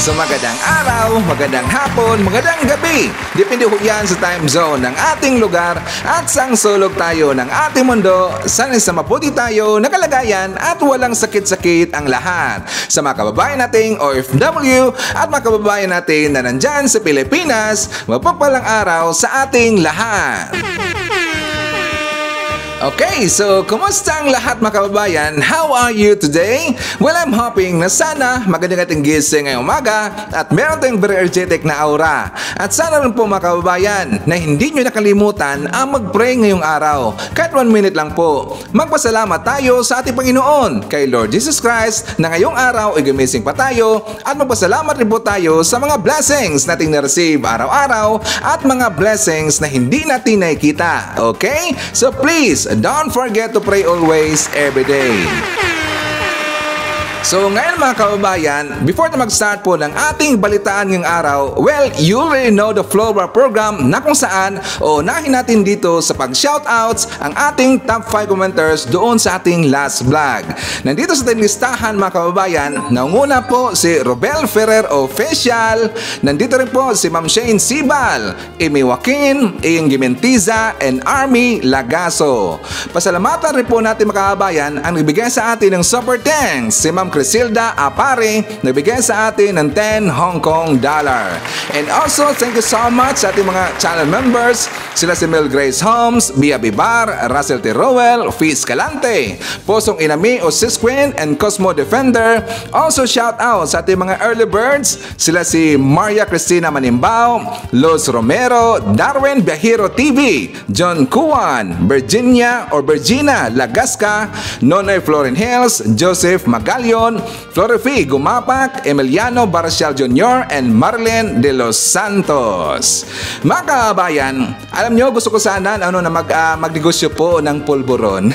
So magandang araw, magandang hapon, magandang gabi. Depende ho yan sa time zone ng ating lugar at sang sulok tayo ng ating mundo. Sana sa mabuti tayo, nakalagayan at walang sakit-sakit ang lahat. Sa mga kababayan nating OFW at mga kababayan natin na nandyan sa Pilipinas, mapagpalang araw sa ating lahat. Okay, so kumusta ang lahat mga kababayan? How are you today? Well, I'm hoping na sana magandang ating gising ngayong umaga at meron tayong very energetic na aura. At sana rin po mga kababayan na hindi nyo nakalimutan ang mag-pray ngayong araw. Kahit 1 minute lang po. Magpasalamat tayo sa ating Panginoon kay Lord Jesus Christ na ngayong araw ay gumising pa tayo at magpasalamat rin po tayo sa mga blessings nating na-receive araw-araw at mga blessings na hindi natin nakikita. Okay? So please, don't forget to pray always, every day. So ngayon mga kababayan, before na mag-start po ng ating balitaan ngayong araw, well, you already know the flow of our program na kung saan unahin natin dito sa pag-shoutouts ang ating top 5 commenters doon sa ating last vlog. Nandito sa ating listahan mga kababayan, naunguna po si Robel Ferrer Official, nandito rin po si Ma'am Shane Sibal, Amy Joaquin, Ian Gimentiza, and Army Lagaso. Pasalamatan rin po natin mga kababayan ang nagbigay sa atin ng super thanks, si Ma'am Crisilda Apare, nagbigay sa atin ng 10 Hong Kong dollar. And also, thank you so much sa ating mga channel members. Sila si Mel Grace Holmes, Bia Bibar, Russell T. Rowell, Fiz Calante, Posong Inami o Sis Queen, and Cosmo Defender. Also, shout out sa ating mga early birds. Sila si Maria Cristina Manimbao, Los Romero, Darwin Biahiro TV, John Kuan, Virginia Lagasca, Nonoy Florin Hills, Joseph Magallo, Florifi Gumapak, Emiliano Barcial Jr., and Marlene de los Santos. Mga kababayan, alam nyo, gusto ko sana na magnegosyo po ng pulburon.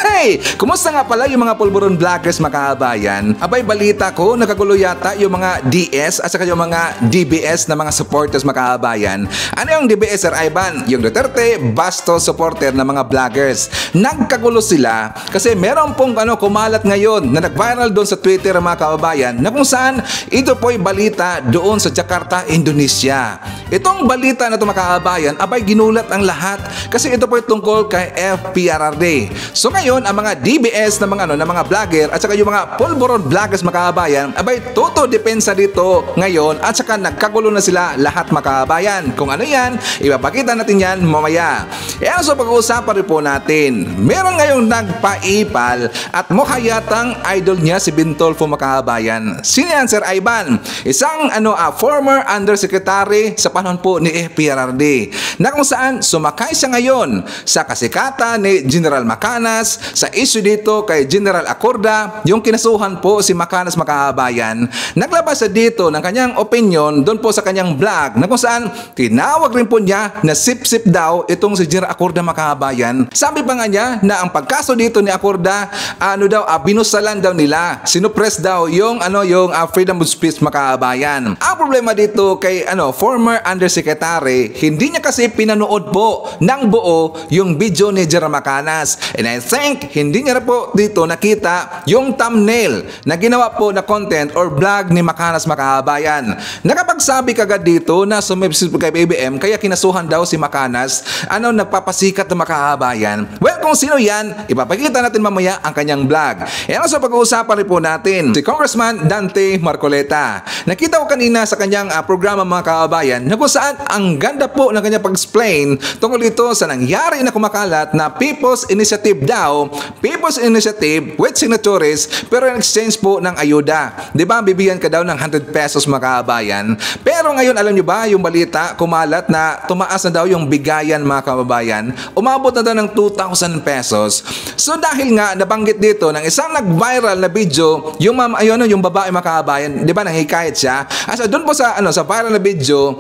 Hey, kumusta nga pala yung mga pulburon vloggers mga kababayan? Abay, balita ko, nakagulo yata yung mga DS at saka yung mga DBS na mga supporters mga kababayan. Ano yung DBS, Sir Ivan? Yung Duterte Bastos supporter na mga vloggers. Nagkagulo sila kasi meron pong kumalat ngayon na nag-viral doon sa Twitter mga kababayan na kung saan ito po'y balita doon sa Jakarta, Indonesia. Itong balita na ito mga kababayan, abay ginulat ang lahat kasi ito po'y tungkol kay FPRRD. So ngayon, ang mga DBS na mga vlogger at saka yung mga pulburon vloggers mga kababayan, abay toto depensa dito ngayon at saka nagkagulo na sila lahat mga kababayan. Kung ano yan, ipapakita natin yan mamaya. So pag-uusapan rin po natin, meron ngayong nagpaipal at mukha yatang idol niya si Bintolfo mga kababayan. Sino yan, Sir Ivan? Isang former undersecretary sa panahon po ni FPRRD na kung saan sumakay siya ngayon sa kasikatan ni General Macanas sa issue dito kay General Acorda, yung kinasuhan po si Macanas mga kababayan. Naglabas siya dito ng kanyang opinion doon po sa kanyang vlog na kung saan tinawag rin po niya na sip-sip daw itong si General Acorda mga kababayan. Sabi pa nga niya na ang pagkaso dito ni Acorda, binusalan daw nila, sinupress daw yung freedom of speech mga kababayan. Ang problema dito kay former undersecretary, hindi niya kasi pinanood po ng buo yung video ni General Macanas. And I think hindi niya po dito nakita yung thumbnail na ginawa po na content or vlog ni Macanas mga kababayan. Nakapagsabi kagad dito na sumibsip kay BBM kaya kinasuhan daw si Macanas, nagpapasikat ng mga kababayan. Well, kung sino yan, ipapakita natin mamaya ang kanyang vlog. So pag-uusapan rin po natin si Congressman Dante Marcoleta. Nakita ko kanina sa kanyang programa mga kababayan na kung saan ang ganda po ng kanyang pag-explain tungkol dito sa nangyari na kumakalat na People's Initiative daw, People's Initiative with signatories pero in exchange po ng ayuda. Diba, bibigyan ka daw ng 100 pesos mga kababayan. Pero ngayon, alam nyo ba yung balita kumalat na tumaas na daw yung bigayan mga kababayan? Umabot na daw ng 2,000 pesos. So dahil nga nabanggit dito ng isang nag-viral na video, yung yung babae mga kababayan, di ba, nanghikayat siya. Doon po sa viral na video,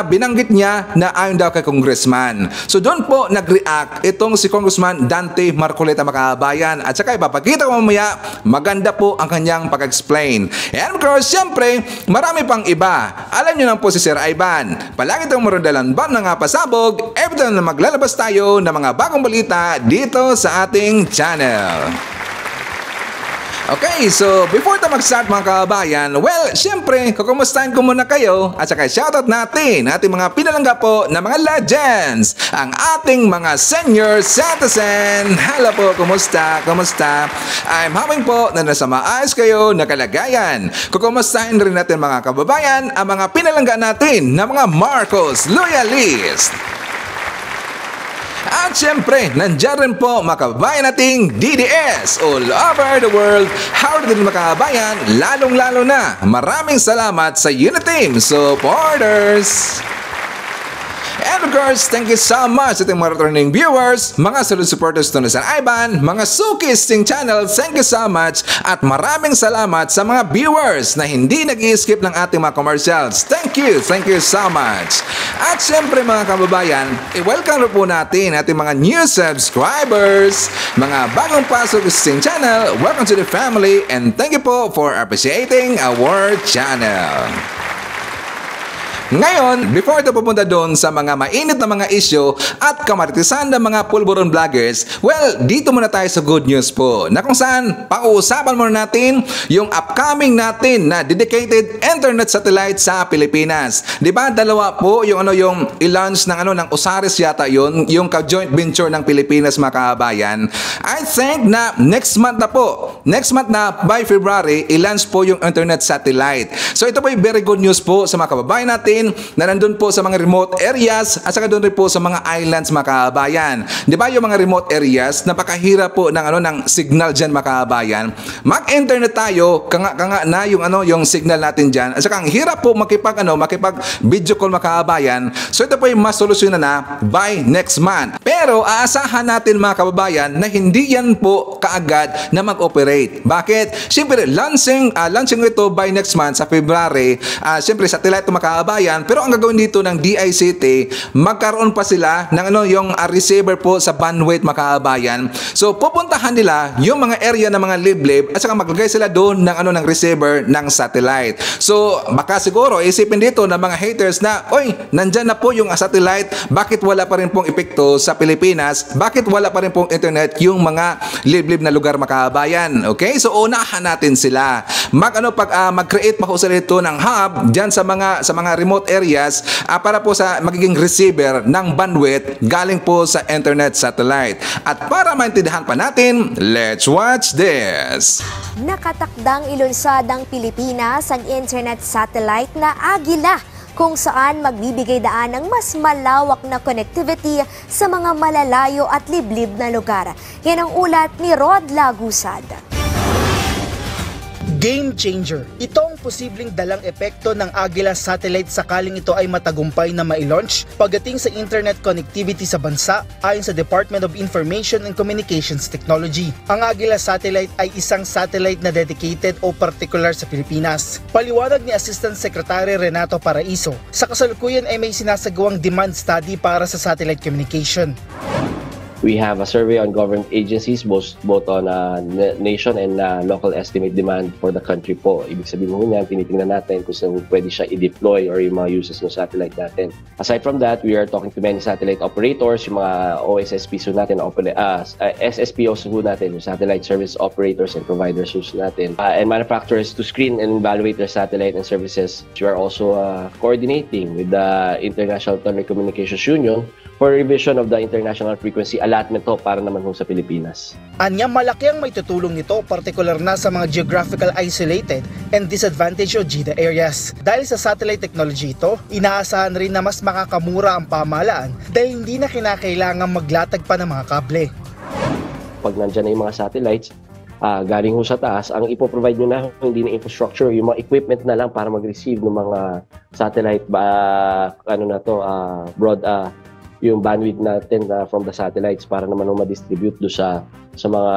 binanggit niya na ayon daw kay Congressman. So doon po nag-react itong si Congressman Dante Marcoleta mga kababayan. At saka ipapakita ko mamaya, maganda po ang kanyang pag-explain. And of course, siyempre, marami pang iba. Alam niyo lang po si Sir Ivan. Palagi itong marandalan ba na nga pasabog, every time na maglalabas tayo ng mga bagong balita dito sa ating channel. Okay, so before tayo mag-start mga kababayan, well, syempre, kukumustahin ko muna kayo at saka shoutout natin ating mga pinalangga po na mga legends, ang ating mga senior citizen. Hello po, kumusta? Kumusta? I'm hoping po na nasa maayos kayo na kalagayan. Kukumustahin rin natin mga kababayan ang mga pinalangga natin na mga Marcos Loyalist. At syempre, nandiyan rin po mga kababayan nating DDS all over the world. Howdy din mga kababayan, lalong-lalo na maraming salamat sa Uniteam supporters. And of course, thank you so much sa ating mga returning viewers, mga solid supporters to San Ivan, mga Sukis Ting Channel, thank you so much. At maraming salamat sa mga viewers na hindi nag-i-skip ng ating mga commercials. Thank you so much. At syempre mga kababayan, i-welcome po natin ating mga new subscribers, mga bagong pasok sa Ting Channel. Welcome to the family and thank you po for appreciating our channel. Ngayon, before ito pupunta doon sa mga mainit na mga issue at kamaritisan ng mga pulburon vloggers, well, dito muna tayo sa good news po, na kung saan pag-uusapan muna natin yung upcoming natin na dedicated internet satellite sa Pilipinas. Diba, dalawa po yung i-launch ng Usaris yata yung ka-joint venture ng Pilipinas mga kabayan. I think na next month na by February, i-launch po yung internet satellite. So ito po yung very good news po sa mga kababayan natin na nandun po sa mga remote areas at saka doon rin po sa mga islands mga kababayan. Di ba yung mga remote areas, napakahirap po ng signal dyan mga kababayan. Mag-internet tayo, kanga na yung signal natin dyan. At saka ang hirap po makipag video call mga kababayan. So ito po yung mas solusyon na by next month. Pero aasahan natin mga kababayan na hindi yan po kaagad na mag-operate. Bakit? Siyempre, launching ito by next month sa February. Siyempre, satellite mga kababayan. Pero ang gagawin dito ng DICT, magkaroon pa sila ng yung receiver po sa bandwidth mga kababayan. So pupuntahan nila yung mga area ng mga liblib at saka maglagay sila doon ng receiver ng satellite. So baka siguro isipin dito ng mga haters na, oy, nandyan na po yung satellite, bakit wala pa rin pong epekto sa Pilipinas? Bakit wala pa rin pong internet yung mga liblib na lugar mga kababayan? Okay? So unahan natin sila. Mag-create pa ho sila ito ng hub diyan sa mga remote areas para po sa magiging receiver ng bandwidth galing po sa internet satellite. At para maintindihan pa natin, let's watch this. Nakatakdang ilunsad ng Pilipinas ang internet satellite na Agila, kung saan magbibigay daan ng mas malawak na connectivity sa mga malalayo at liblib na lugar. Yan ang ulat ni Rod Lagusad. Game changer. Ito ang posibleng dalang epekto ng Agila satellite sakaling ito ay matagumpay na ma-launch pagdating sa internet connectivity sa bansa ayon sa Department of Information and Communications Technology. Ang Agila satellite ay isang satellite na dedicated o particular sa Pilipinas. Paliwanag ni Assistant Secretary Renato Paraiso, sa kasalukuyan ay may sinasagawang demand study para sa satellite communication. We have a survey on government agencies, both on nation and local estimate demand for the country po. Ibig sabihin mo niyan, tinitingnan natin kung saan pwede siya i-deploy or yung mga uses ng satellite natin. Aside from that, we are talking to many satellite operators, yung mga OSSPs natin, SSPOs natin, yung satellite service operators and providers natin, and manufacturers to screen and evaluate their satellite and services. We are also coordinating with the International Telecommunications Union for revision of the international frequency allotment to para naman sa Pilipinas. Anya, malaki ang may tutulong nito, partikular na sa mga geographical isolated and disadvantaged o GIDA areas. Dahil sa satellite technology ito, inaasahan rin na mas makakamura ang pamahalaan dahil hindi na kinakailangan maglatag pa ng mga kable. Pag nandyan na yung mga satellites, galing ho sa taas, ang ipoprovide nyo na hindi na infrastructure, yung mga equipment na lang para mag-receive ng mga satellite yung bandwidth natin from the satellites para naman ma-distribute do sa mga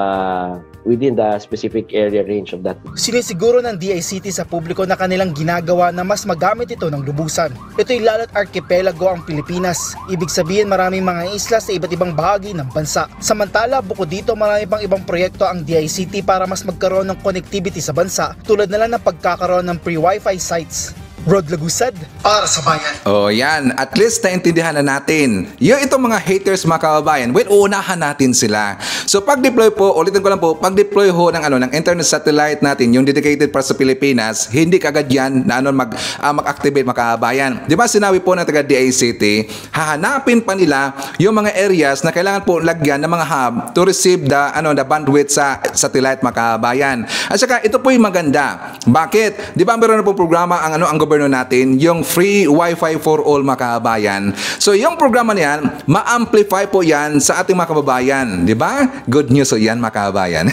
within the specific area range of that. Sinisiguro ng DICT sa publiko na kanilang ginagawa na mas magamit ito ng lubusan. Ito'y lalo't archipelago ang Pilipinas. Ibig sabihin maraming mga isla sa iba't ibang bahagi ng bansa. Samantala, bukod dito marami pang ibang proyekto ang DICT para mas magkaroon ng connectivity sa bansa, tulad na lang ng pagkakaroon ng free Wi-Fi sites. Rod Lagusad, para sa bayan. Oh, yan. At least naintindihan na natin. Yung itong mga haters, mga kababayan, well, uunahan natin sila. So, pag-deploy po, ulitin ko lang po, pag-deploy ho ng internet satellite natin, yung dedicated para sa Pilipinas, hindi kagad yan na mag-activate, mga kababayan. Di ba sinabi po ng taga DICT, hahanapin pa nila yung mga areas na kailangan po lagyan ng mga hub to receive the bandwidth sa satellite, mga kababayan. At saka, ito po yung maganda. Bakit? Di ba meron na po programa ang gobyerno natin, yung free Wi-Fi for all, mga kababayan. So, yung programa niyan, ma-amplify po yan sa ating mga kababayan. Di ba? Good news o yan, mga kababayan.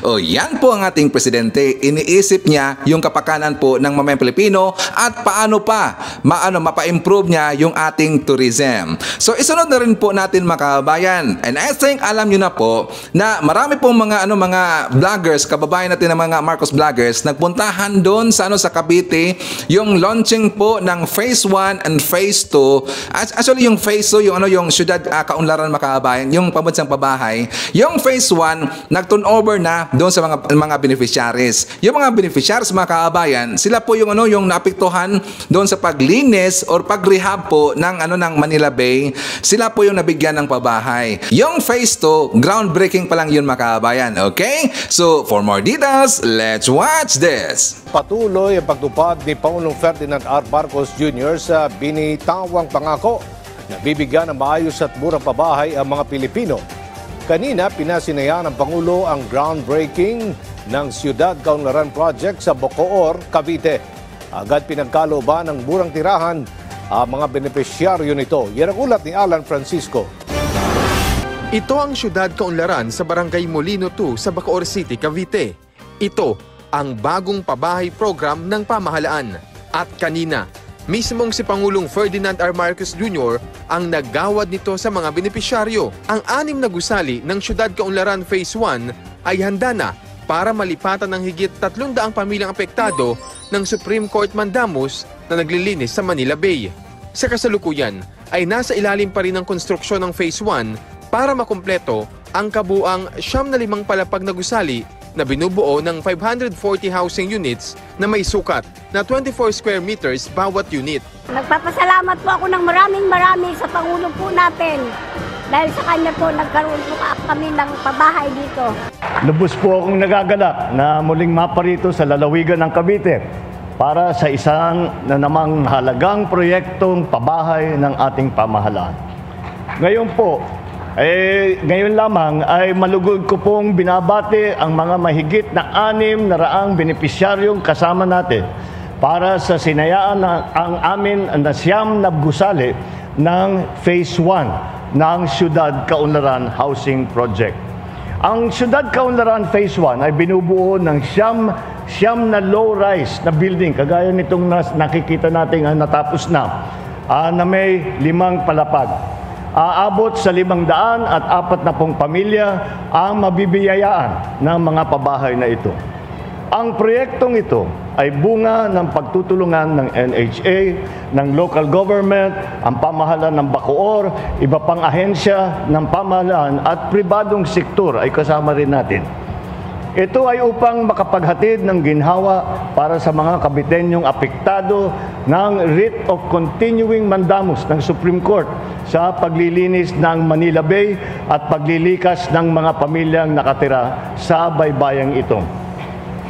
O yan po ang ating presidente. Iniisip niya yung kapakanan po ng mamayang Pilipino at paano pa mapa-improve niya yung ating tourism. So isunod na rin po natin, mga kababayan. And I think alam niyo na po na marami pong mga vloggers, kababayan natin ng mga Marcos vloggers, nagpuntahan doon sa sa Cavite, yung launching po ng Phase 1 and Phase 2. Actually yung Phase 2 yung syudad Kaunlaran, mga kababayan, yung pambansang pabahay. Yung Phase 1 nag-turnover na doon sa mga beneficiaries. Yung mga beneficiaries, mga kababayan, sila po yung naapektuhan doon sa paglinis or pag-rehab po ng Manila Bay. Sila po yung nabigyan ng pabahay. Yung Phase 2, groundbreaking pa lang yun, mga kababayan. Okay? So, for more details, let's watch this. Patuloy ang pagtupad ni Pangulong Ferdinand R. Marcos Jr. sa binitawang pangako na bibigyan ng maayos at murang pabahay ang mga Pilipino. Kanina, pinasinaya ng Pangulo ang groundbreaking ng Ciudad Kaunlaran Project sa Bacoor, Cavite. Agad pinagkalooban ng murang tirahan ang mga benepisyaryo nito. Yan ang ulat ni Alan Francisco. Ito ang Ciudad Kaunlaran sa Barangay Molino 2 sa Bacoor City, Cavite. Ito ang bagong pabahay program ng pamahalaan. At kanina, mismong si Pangulong Ferdinand R. Marcos Jr. ang naggawad nito sa mga benepisyaryo. Ang 6 na gusali ng Ciudad Kaunlaran Phase 1 ay handa na para malipatan ng higit 300 pamilyang apektado ng Supreme Court mandamus na naglilinis sa Manila Bay. Sa kasalukuyan ay nasa ilalim pa rin ng konstruksyon ng Phase 1 para makumpleto ang kabuang 95 palapag na gusali na binubuo ng 540 housing units na may sukat na 24 square meters bawat unit. Nagpapasalamat po ako ng maraming sa Pangulo po natin. Dahil sa kanya po, nagkaroon po kami ng pabahay dito. Lubos po akong nagagalak na muling maparito sa lalawigan ng Cavite para sa isang na namang halagang proyektong pabahay ng ating pamahalaan. Ngayon po, ngayon lamang ay malugod ko pong binabati ang mga mahigit na 600 benepisyaryong kasama natin para sa sinayaan ang amin na 9 na gusali ng Phase 1 ng Ciudad Kaunlaran Housing Project. Ang Ciudad Kaunlaran Phase 1 ay binubuo ng siyam na low-rise na building, kagaya nitong nakikita natin natapos na may 5 palapag. Aabot sa 540 pamilya ang mabibiyayaan ng mga pabahay na ito. Ang proyektong ito ay bunga ng pagtutulungan ng NHA, ng local government, ang pamahalaan ng Bacoor, iba pang ahensya ng pamahalaan at pribadong sektor ay kasama rin natin. Ito ay upang makapaghatid ng ginhawa para sa mga Caviteñong apektado ng writ of continuing mandamus ng Supreme Court sa paglilinis ng Manila Bay at paglilikas ng mga pamilyang nakatira sa baybayang ito.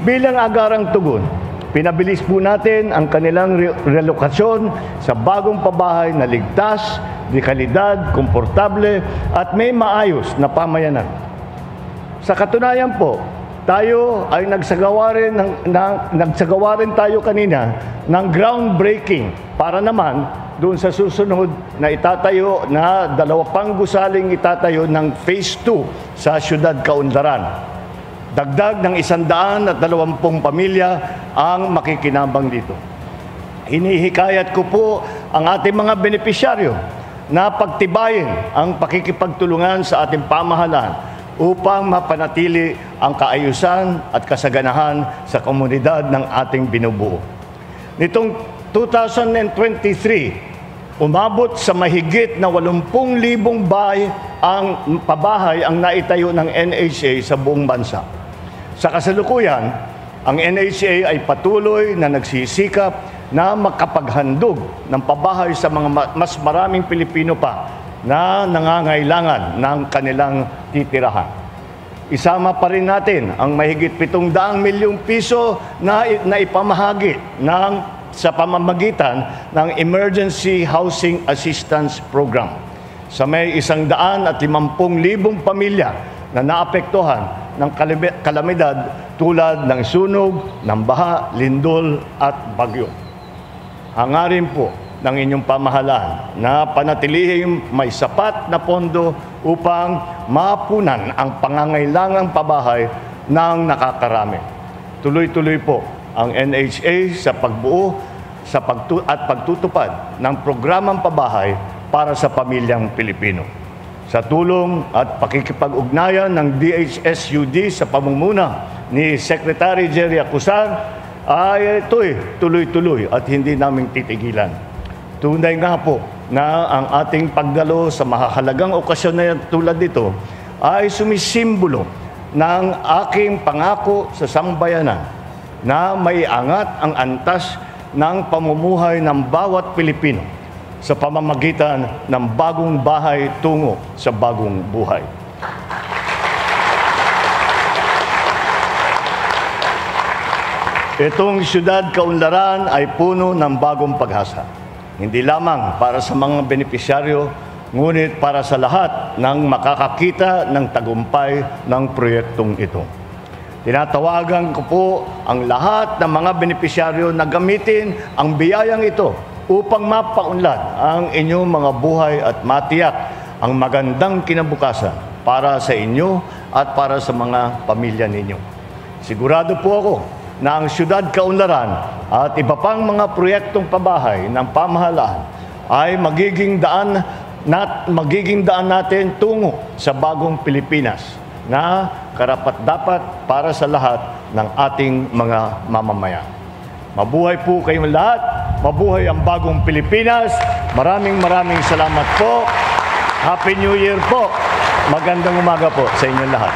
Bilang agarang tugon, pinabilis po natin ang kanilang relokasyon sa bagong pabahay na ligtas, di kalidad, komportable at may maayos na pamayanan. Sa katunayan po, tayo ay nagsagawa rin tayo kanina ng groundbreaking para naman doon sa susunod na itatayo na 2 pang gusaling itatayo ng Phase 2 sa Ciudad Kaunlaran. Dagdag ng 120 pamilya ang makikinabang dito. Hinihikayat ko po ang ating mga benepisyaryo na pagtibayin ang pakikipagtulungan sa ating pamahalaan upang mapanatili ang kaayusan at kasaganahan sa komunidad ng ating binubuo. Nitong 2023, umabot sa mahigit na 80,000 pabahay ang naitayo ng NHA sa buong bansa. Sa kasalukuyan, Ang NHA ay patuloy na nagsisikap na makapaghandog ng pabahay sa mga mas maraming Pilipino pa na nangangailangan ng kanilang titirahan. Isama pa rin natin ang mahigit 700 milyong piso na ipamahagi sa pamamagitan ng Emergency Housing Assistance Program sa may 150,000 pamilya na naapektuhan ng kalamidad tulad ng sunog, ng baha, lindol at bagyo. Hangarin po ng inyong pamahalaan na panatilihing may sapat na pondo upang mapunan ang pangangailangang pabahay ng nakakarami. Tuloy-tuloy po ang NHA sa pagbuo at pagtutupad ng programang pabahay para sa pamilyang Pilipino. Sa tulong at pakikipag-ugnayan ng DHSUD sa pamumuna ni Secretary Jerry Acusar, ay ito'y tuloy-tuloy at hindi namin titigilan. Tunay nga po na ang ating pagdalo sa mahahalagang okasyon na tulad nito ay sumisimbolo ng aking pangako sa sambayanan na may angat ang antas ng pamumuhay ng bawat Pilipino sa pamamagitan ng bagong bahay tungo sa bagong buhay. Itong siyudad Kaunlaran ay puno ng bagong pag-asa. Hindi lamang para sa mga benepisyaryo, ngunit para sa lahat ng makakakita ng tagumpay ng proyektong ito. Tinatawagan ko po ang lahat ng mga benepisyaryo na gamitin ang biyayang ito upang mapaunlad ang inyong mga buhay at matiyak ang magandang kinabukasan para sa inyo at para sa mga pamilya ninyo. Sigurado po ako na ang siyudad Kaunlaran at iba pang mga proyektong pabahay ng pamahalaan ay magiging daan natin tungo sa bagong Pilipinas na karapat-dapat para sa lahat ng ating mga mamamayan. Mabuhay po kayong lahat. Mabuhay ang bagong Pilipinas. Maraming salamat po. Happy New Year po. Magandang umaga po sa inyong lahat.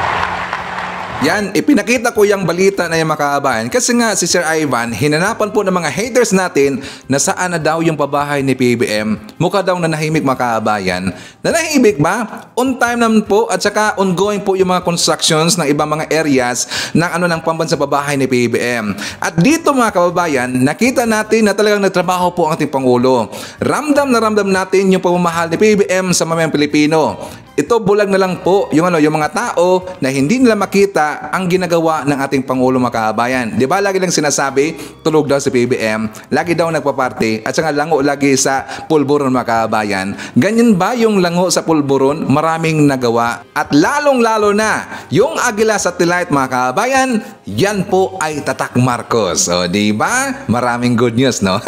Yan, ipinakita ko yung balita na yung makaabayan kasi nga si Sir Ivan, hinanapan po ng mga haters natin na saan na daw yung pabahay ni PBM. Mukha daw nanahimik makaabayan. Nanahimik ba? On time naman po at saka ongoing po yung mga constructions ng ibang mga areas ng pambansa pabahay ni PBM. At dito mga kababayan, nakita natin na talagang nagtrabaho po ang ating Pangulo. Ramdam na ramdam natin yung pamamahal ni PBM sa mamayang Pilipino. Ito bulag na lang po yung mga tao na hindi nila makita ang ginagawa ng ating Pangulo mga kababayan. Di ba lagi lang sinasabi, tulog daw si PBM, lagi daw nagpaparte at saka lango lagi sa pulburon mga kababayan. Ganyan ba yung lango sa pulburon? Maraming nagawa. At lalong-lalo na yung Agila Satellite mga kababayan, yan po ay Tatak Marcos. O di ba? Maraming good news, no?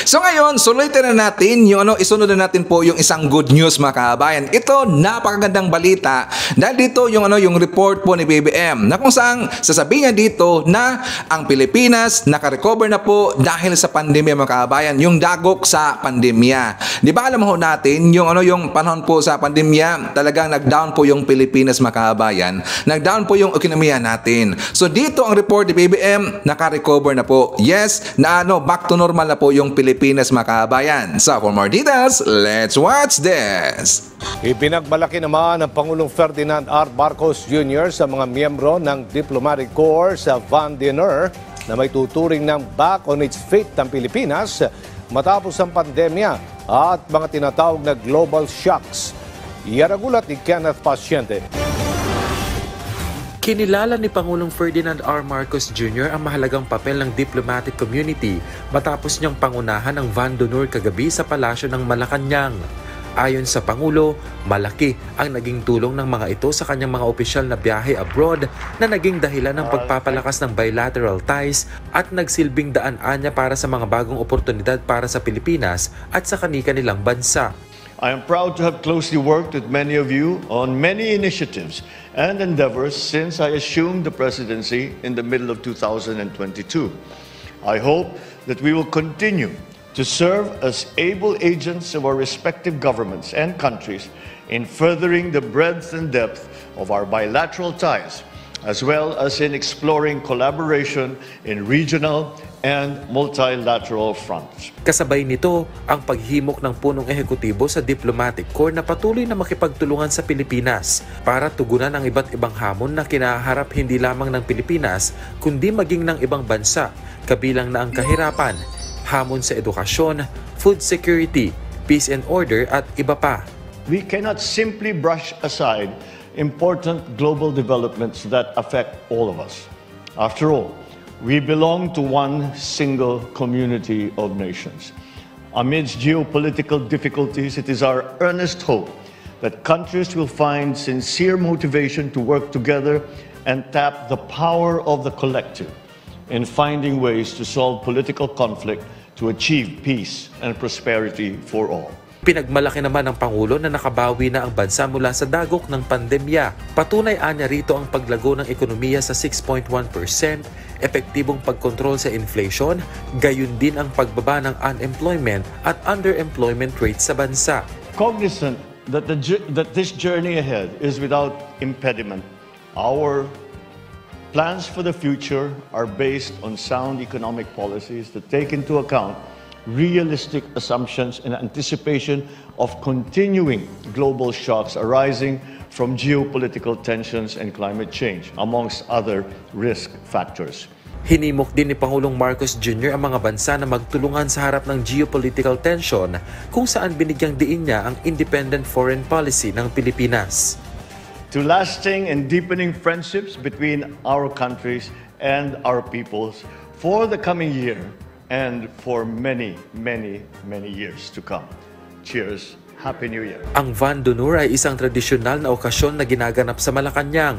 So ngayon, sulitin na natin yung isunod na natin po yung isang good news mga kababayan. Ito napakagandang balita dahil dito yung report po ni BBM na kung saan sasabihin niya dito na ang Pilipinas naka-recover na po dahil sa pandemya mga kababayan, yung dagok sa pandemya. Di ba alam ho natin yung panahon po sa pandemya, talagang nag-down po yung Pilipinas mga kababayan, nag-down po yung ekonomiya natin. So dito ang report ni BBM, naka-recover na po. Yes, na back to normal na po yung Pilipinas mga kababayan. So for more details, let's watch this. Ipinagmalaki naman ng Pangulong Ferdinand R. Marcos Jr. sa mga miyembro ng Diplomatic Corps sa Van Dinner na may tuturing ng back on its feet ng Pilipinas matapos ang pandemya at mga tinatawag na global shocks. Iaragulat ni Kenneth Pasyente. Kinilala ni Pangulong Ferdinand R. Marcos Jr. ang mahalagang papel ng diplomatic community matapos niyang pangunahan ang Van Dinner kagabi sa palasyo ng Malacanang. Ayon sa Pangulo, malaki ang naging tulong ng mga ito sa kanyang mga opisyal na biyahe abroad na naging dahilan ng pagpapalakas ng bilateral ties at nagsilbing daan-anya para sa mga bagong oportunidad para sa Pilipinas at sa kani-kanilang bansa. I am proud to have closely worked with many of you on many initiatives and endeavors since I assumed the presidency in the middle of 2022. I hope that we will continue to serve as able agents of our respective governments and countries in furthering the breadth and depth of our bilateral ties as well as in exploring collaboration in regional and multilateral fronts. Kasabay nito ang paghimok ng punong ehekutibo sa diplomatic corps na patuloy na makipagtulungan sa Pilipinas para tugunan ang iba't ibang hamon na kinaharap hindi lamang ng Pilipinas kundi maging ng ibang bansa, kabilang na ang kahirapan, hamon sa edukasyon, food security, peace and order at iba pa. We cannot simply brush aside important global developments that affect all of us. After all, we belong to one single community of nations. Amidst geopolitical difficulties, it is our earnest hope that countries will find sincere motivation to work together and tap the power of the collective in finding ways to solve political conflict to achieve peace and prosperity for all. Pinagmalaki naman ng Pangulo na nakabawi na ang bansa mula sa dagok ng pandemya. Patunay anya rito ang paglago ng ekonomiya sa 6.1%, epektibong pagkontrol sa inflation, gayon din ang pagbaba ng unemployment at underemployment rate sa bansa. Cognizant that this journey ahead is without impediment, our plans for the future are based on sound economic policies that take into account realistic assumptions in anticipation of continuing global shocks arising from geopolitical tensions and climate change, amongst other risk factors. Hinimok din ni Pangulong Marcos Jr. ang mga bansa na magtulungan sa harap ng geopolitical tension kung saan binigyang diin niya ang independent foreign policy ng Pilipinas. To lasting and deepening friendships between our countries and our peoples for the coming year and for many, many, many years to come. Cheers. Happy New Year. Ang Van d'Honor ay isang tradisyonal na okasyon na ginaganap sa Malacanang.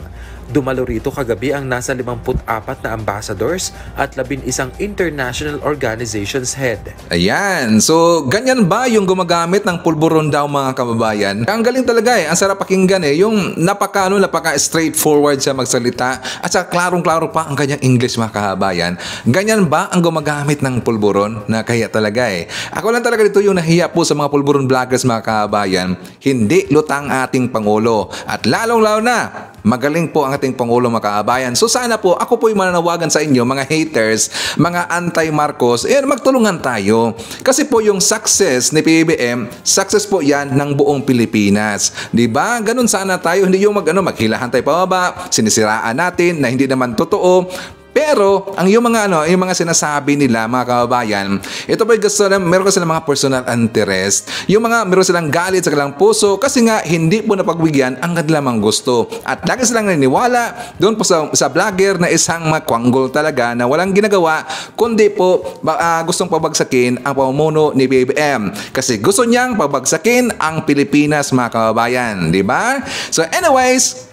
Dumalo rito kagabi ang nasa 54 na ambassadors at 11 international organizations head. Ayan, so ganyan ba yung gumagamit ng pulburon daw mga kababayan? Ang galing talaga ang sarap pakinggan yung napaka straightforward siya magsalita at saka klarong-klaro pa ang kanyang English mga kababayan. Ganyan ba ang gumagamit ng pulburon? Na kaya talaga Ako lang talaga dito yung nahiya po sa mga pulburon vloggers mga kababayan, hindi lutang ating Pangulo. At lalong-lalo na, magaling po ang ating Pangulo mga kababayan. So sana po, ako po yung mananawagan sa inyo, mga haters, mga anti-Marcos, magtulungan tayo. Kasi po yung success ni PBBM, success po yan ng buong Pilipinas. Diba? Ganun sana tayo, hindi yung maghilahan tayo pababa, sinisiraan natin na hindi naman totoo. Pero ang yung mga sinasabi nila mga kababayan, ito po meron kasi silang mga personal interest. Yung mga meron silang galit sa kanilang puso kasi nga hindi po napagbigyan ang kanilang mga gusto. At lagi silang naniniwala doon po sa vlogger na isang makwanggol talaga na walang ginagawa kundi po gustong pabagsakin ang pamumuno ni BBM. Kasi gusto niyang pabagsakin ang Pilipinas mga kababayan, di ba? So anyways,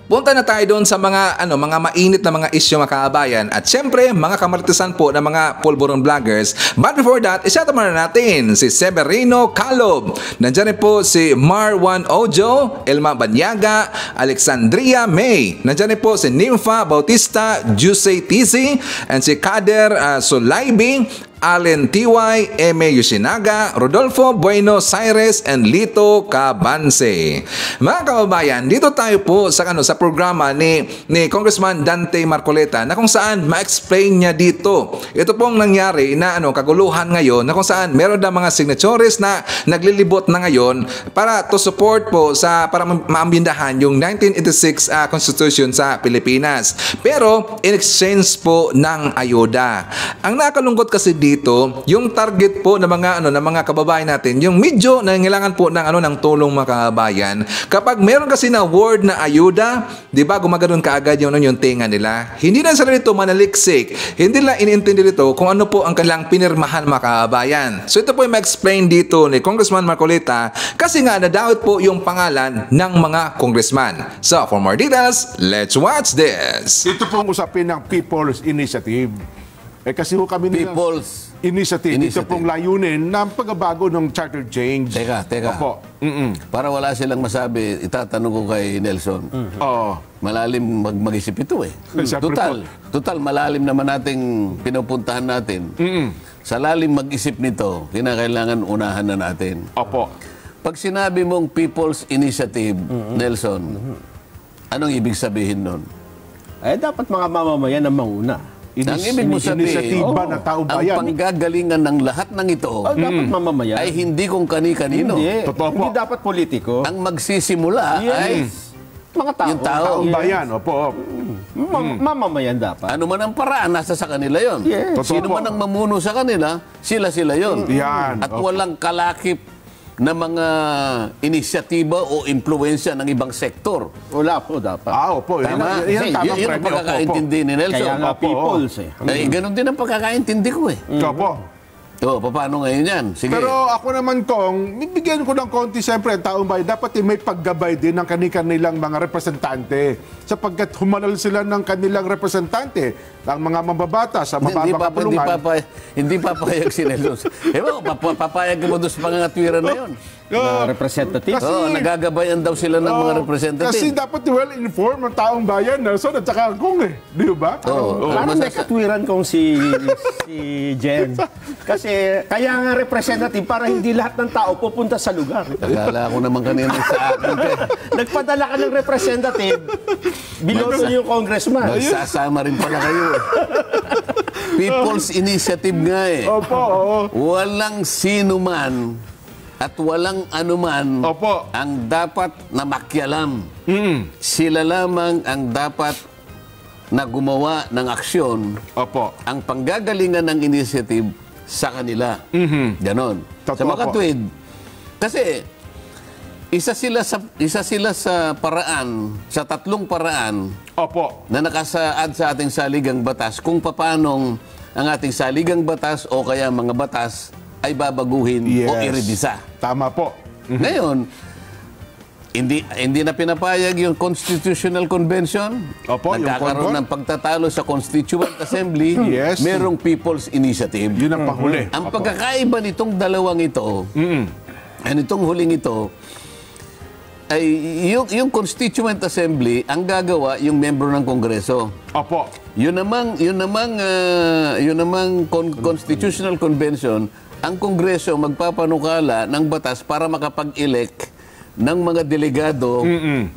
punta na tayo doon sa mga mainit na mga issue mga kababayan at syempre mga kamartisan po ng mga pulburon vloggers. But before that, i-shout out muna natin si Severino Calob. Nandiyan rin po si Marwan Ojo, Elma Banyaga, Alexandria May. Nandiyan rin po si Nympha Bautista, Jusey Tizi, and si Kader Sulaybi, Allen T.Y., Eme Yoshinaga, Rodolfo Bueno Cyrus, and Lito Cabanse. Mga kababayan, dito tayo po sa programa ni Congressman Dante Marcoleta na kung saan ma-explain niya dito. Ito pong nangyari na kaguluhan ngayon na kung saan meron na mga signatories na naglilibot na ngayon para to support po para maambindahan yung 1986 Constitution sa Pilipinas. Pero in exchange po ng ayuda. Ang nakalungkot kasi dito, yung target po ng mga kababayan natin, yung medyo nangangailangan po ng tulong mga kababayan. Kapag meron kasi na word na ayuda, 'di ba, gumaganoon kaagad yung tinga nila. Hindi na sila dito manaliksik. Hindi lang iniintindi dito kung ano po ang kanilang pinirmahan mga kababayan. So ito po yung ma-explain dito ni Congressman Marcoleta kasi nga nadawit po yung pangalan ng mga congressman. So for more details, let's watch this. Ito pong usapin ng People's Initiative. Kasi kami People's Initiative. Ito pong layunin ng pagbabago ng charter change. Teka. Opo. Para wala silang masabi, itatanong ko kay Nelson. Malalim mag-isip ito Total, malalim naman nating pinupuntahan natin. Sa lalim mag-isip nito, kinakailangan unahan na natin. Opo. Pag sinabi mong People's Initiative, Nelson, Anong ibig sabihin nun? Dapat mga mamamayan ang mauna. Ang ibig mo sabihin, Inisiatiba ng taong ang bayan. panggagalingan ng lahat ng ito Dapat mamamayan. ay hindi kung kani-kanino. Hindi. Totoo po. Hindi dapat politiko. Ang magsisimula ay Mga tao. yung tao. Taong bayan, opo. Mamamayan dapat. Ano man ang paraan, nasa sa kanila yon. Yes. Totoo Sino po. man ang mamuno sa kanila, sila yon. Yan. At walang kalakip na mga inisyatiba o impluensya ng ibang sektor. Wala po dapat. Opo. Tama? Yan ang tamang Yun ang premyo. pagkakaintindi ni Nelson. Kaya nga Opo. peoples eh. Ganun din ang pagkakaintindi ko eh. Opo. Paano ngayon yan? Sige. Pero ako naman, Kong, bibigyan ko ng konti siyempre ang taong bayan. Dapat may paggabay din ng kanilang mga representante. Sapagkat humanal sila ng kanilang representante. Ang mga mambabata sa mababang kapulungan. Hindi papayag si Nelson. Papayag mo doon sa pangangatwiran na yun. Na representative. Nagagabayan daw sila ng mga representative. Kasi dapat well-informed ang taong bayan, Nelson, at saka Kong eh. Di ba? Parang may katwiran kong si Jen. Kasi kaya nga representative para hindi lahat ng tao pupunta sa lugar. Akala ko naman kanina sa akin. Nagpadala ka ng representative, binoto niyo yung congressman. Magsasama rin pala kayo. People's Initiative nga eh. Opo. Walang sino man at walang anuman Opo. ang dapat na makialam. Sila lamang ang dapat na gumawa ng aksyon. Opo. Ang panggagalingan ng initiative sa kanila. Ganon. Totoo Sa mga po. tweed. Kasi isa sila sa paraan, sa tatlong paraan Opo. na nakasaad sa ating saligang batas kung paanong ang ating saligang batas o kaya mga batas ay babaguhin o irebisa. Tama po. Ngayon, hindi na pinapayag yung Constitutional Convention. Opo, yung Nagkakaroon CONCON. ng pagtatalo sa Constituent Assembly. Yes. Merong People's Initiative. Yun ang panghuli. Ang pagkakaiba nitong dalawang ito, nitong huling ito, ay yung Constituent Assembly ang gagawa yung membro ng Kongreso. Opo. Yun namang Constitutional Convention, ang Kongreso magpapanukala ng batas para makapag-elect ng mga delegado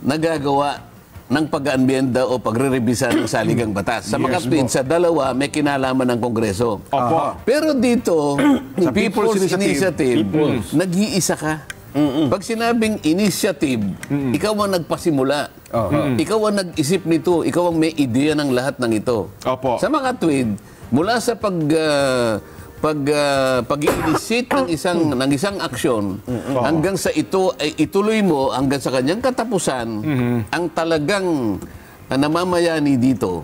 na gagawa ng pag-aambyenda o pagre-revisa ng saligang batas. Sa mga tweed, sa dalawa, may kinalaman ng Kongreso. Opo. Pero dito, Sa People's People's Initiative, nag-iisa ka. Pag sinabing initiative, ikaw ang nagpasimula. Ikaw ang nag-isip nito. Ikaw ang may ideya ng lahat ng ito. Opo. Sa mga tweed, mula sa pag-i-initiate ng isang aksyon hanggang sa ito ay ituloy mo hanggang sa kanyang katapusan, ang talagang namamayani dito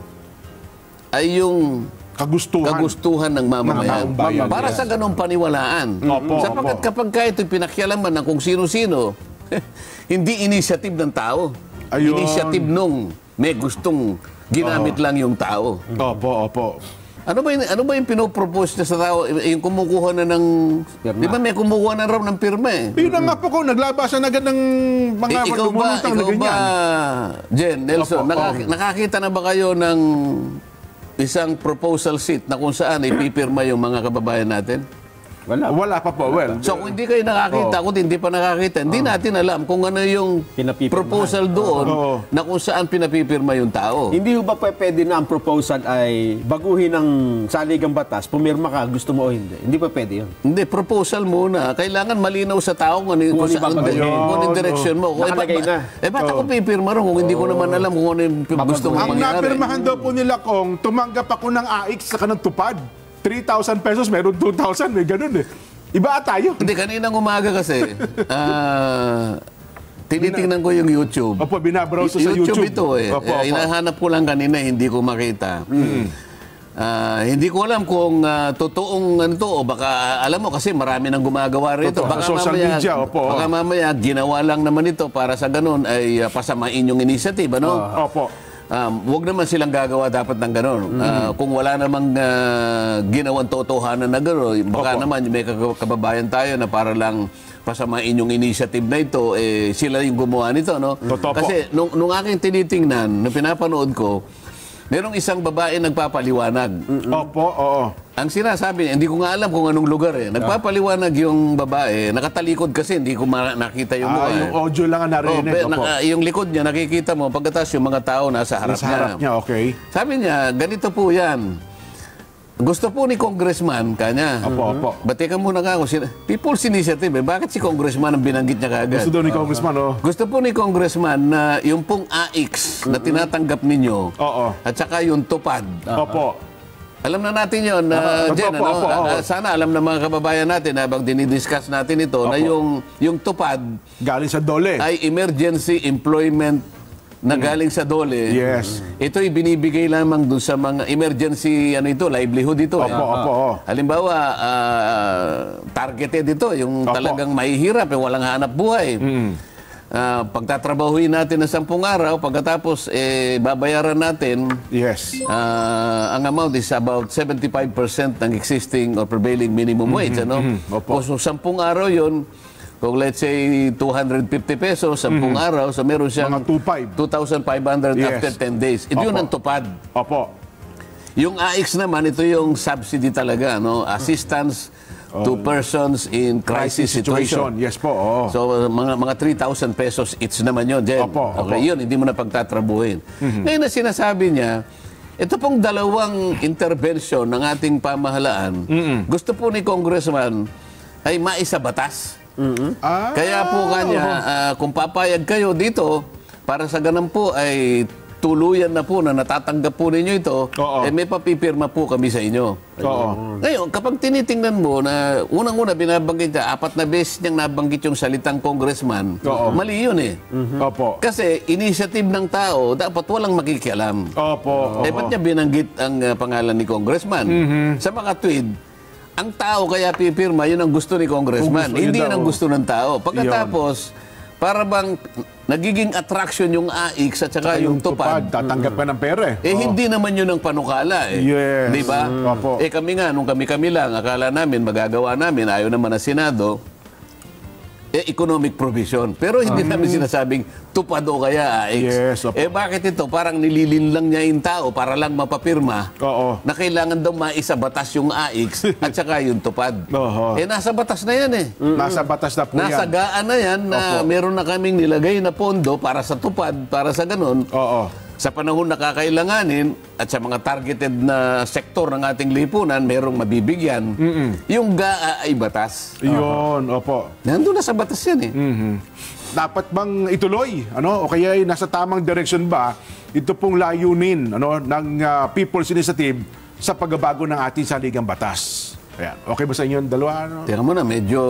ay yung kagustuhan ng mamamayan. Para sa ganong paniwalaan. Sapagkat kapag ito pinakialaman ng kung sino-sino, hindi initiative ng tao. Ayun. Initiative nung may gustong ginamit lang yung tao. Opo. Ano ba yung pinopropose niya sa tao? Yung kumukuha na ng... Di ba may kumukuha na raw ng pirma eh? Yun na nga po ko, naglabasan agad ng mga Ikaw ba, Jen, Nelson, Opo, nakakita na ba kayo ng isang proposal sheet na kung saan ipipirma yung mga kababayan natin? Wala pa po. Well, So kung hindi kayo nakakita, kung hindi pa nakakita, hindi natin alam kung ano yung proposal doon na kung saan pinapipirma yung tao. Hindi ba pwede na ang proposal ay baguhin ang saligang batas, pumirma ka, gusto mo o hindi? Hindi pa pwede yun? Hindi, proposal muna. Kailangan malinaw sa tao kung anong direction mo. Nakalagay na. Ba't ako pipirma ron kung hindi ko naman alam kung ano yung gusto mo ang mangyari? napirmahan daw po nila kung tumanggap ako ng AX sa kanang tupad. 3,000 pesos, meron 2,000, may ganun eh. Iba tayo. Hindi, kaninang umaga kasi, tinitingnan ko yung YouTube. Opo, binabrowse sa YouTube. YouTube ito eh. Opo. Hinahanap ko lang kanina, hindi ko makita. Hindi ko alam kung totoong ano to, o baka alam mo kasi marami nang gumagawa rito. Baka social media, opo. Baka mamaya ginawa lang naman ito para sa ganun ay pasamain yung initiative, ano? Opo. Huwag naman silang gagawa dapat ng gano'n. Kung wala namang ginawang totohanan na gano'n, baka naman may kababayan tayo na para lang pasamain yung initiative na ito, sila yung gumawa nito, no? Totoo po. Kasi nung aking tinitingnan, nung pinapanood ko, merong isang babae nagpapaliwanag. Opo, oo. Ang sinasabi niya, hindi ko nga alam kung anong lugar eh. Nagpapaliwanag yung babae, nakatalikod kasi, hindi ko nakita yung mukha. Yung audio lang ang narinig. Yung likod niya, nakikita mo, pagkatapos yung mga tao nasa harap niya. Okay. Sabi niya, ganito po yan. Gusto po ni Congressman, kanya. Opo. Batikan muna nga ako. People's Initiative, bakit si Congressman ang binanggit niya kagad? Gusto daw ni Congressman, Gusto po ni Congressman na yung pong AIX na tinatanggap ninyo, at saka yung tupad. Opo. Alam na natin yun, Jen, sana alam ng mga kababayan natin habang dinidiscuss natin ito, na yung tupad galing sa DOLE ay emergency employment na galing sa DOLE. Yes. Ito ay binibigay lamang doon sa mga emergency livelihood ito. Halimbawa, targeted ito, yung talagang mahihirap, walang hanap buhay. Pagtatrabahuin natin ng 10 araw, pagkatapos babayaran natin, ang amount is about 75% ng existing or prevailing minimum wage. So 10 araw yun, kung let's say 250 pesos, 10 araw, so meron siyang 2,500 after 10 days. Ito yun ang tupad. Yung AIX naman, ito yung subsidy talaga, assistance to persons in crisis situation. Yes po. So mga 3,000 pesos each naman yun, Jen. Okay, yun, hindi mo na pagtatrabuhin. Ngayon na sinasabi niya, ito pong dalawang intervention ng ating pamahalaan, gusto po ni Congressman ay maisabatas. Kaya po kanya, kung papayag kayo dito, para sa ganun po ay tuluyan na po na natatanggap po ninyo ito, may papipirma po kami sa inyo. Ngayon, kapag tinitingnan mo na unang-una binabanggit niya, 4 na beses niyang nabanggit yung salitang congressman, mali yun eh. Kasi initiative ng tao, dapat walang makikialam. Ba't niya binanggit ang pangalan ni congressman? Sa mga tweet, ang tao kaya pipirma, yun ang gusto ni congressman. Hindi yun ang gusto ng tao. Pagkatapos, para bang nagiging attraction yung AIX at saka yung tupad. Tatanggap ka ng pera hindi naman yun ang panukala Di ba? Kami nga, nung kami lang, akala namin, magagawa namin, ayaw naman na Senado, economic provision. Pero hindi namin sinasabing tupad o kaya AIX. Bakit ito? Parang nililin lang niya yung tao para lang mapapirma na kailangan daw maisabatas yung AIX at saka yung tupad. Nasa batas na yan Nasa batas na po yan. Nasagaan na yan na meron na kaming nilagay na pondo para sa tupad, para sa ganun. Sa panahon na kakailanganin at sa mga targeted na sektor ng ating lipunan, merong mabibigyan. Yung GAA ay batas. Yun, Nandun na sa batas yan Dapat bang ituloy? O kaya ay nasa tamang direksyon ba ito pong layunin ng People's Initiative sa pagbabago ng ating saligang batas? Ayan. Okay ba sa inyo yung dalawa? Tingnan mo na, medyo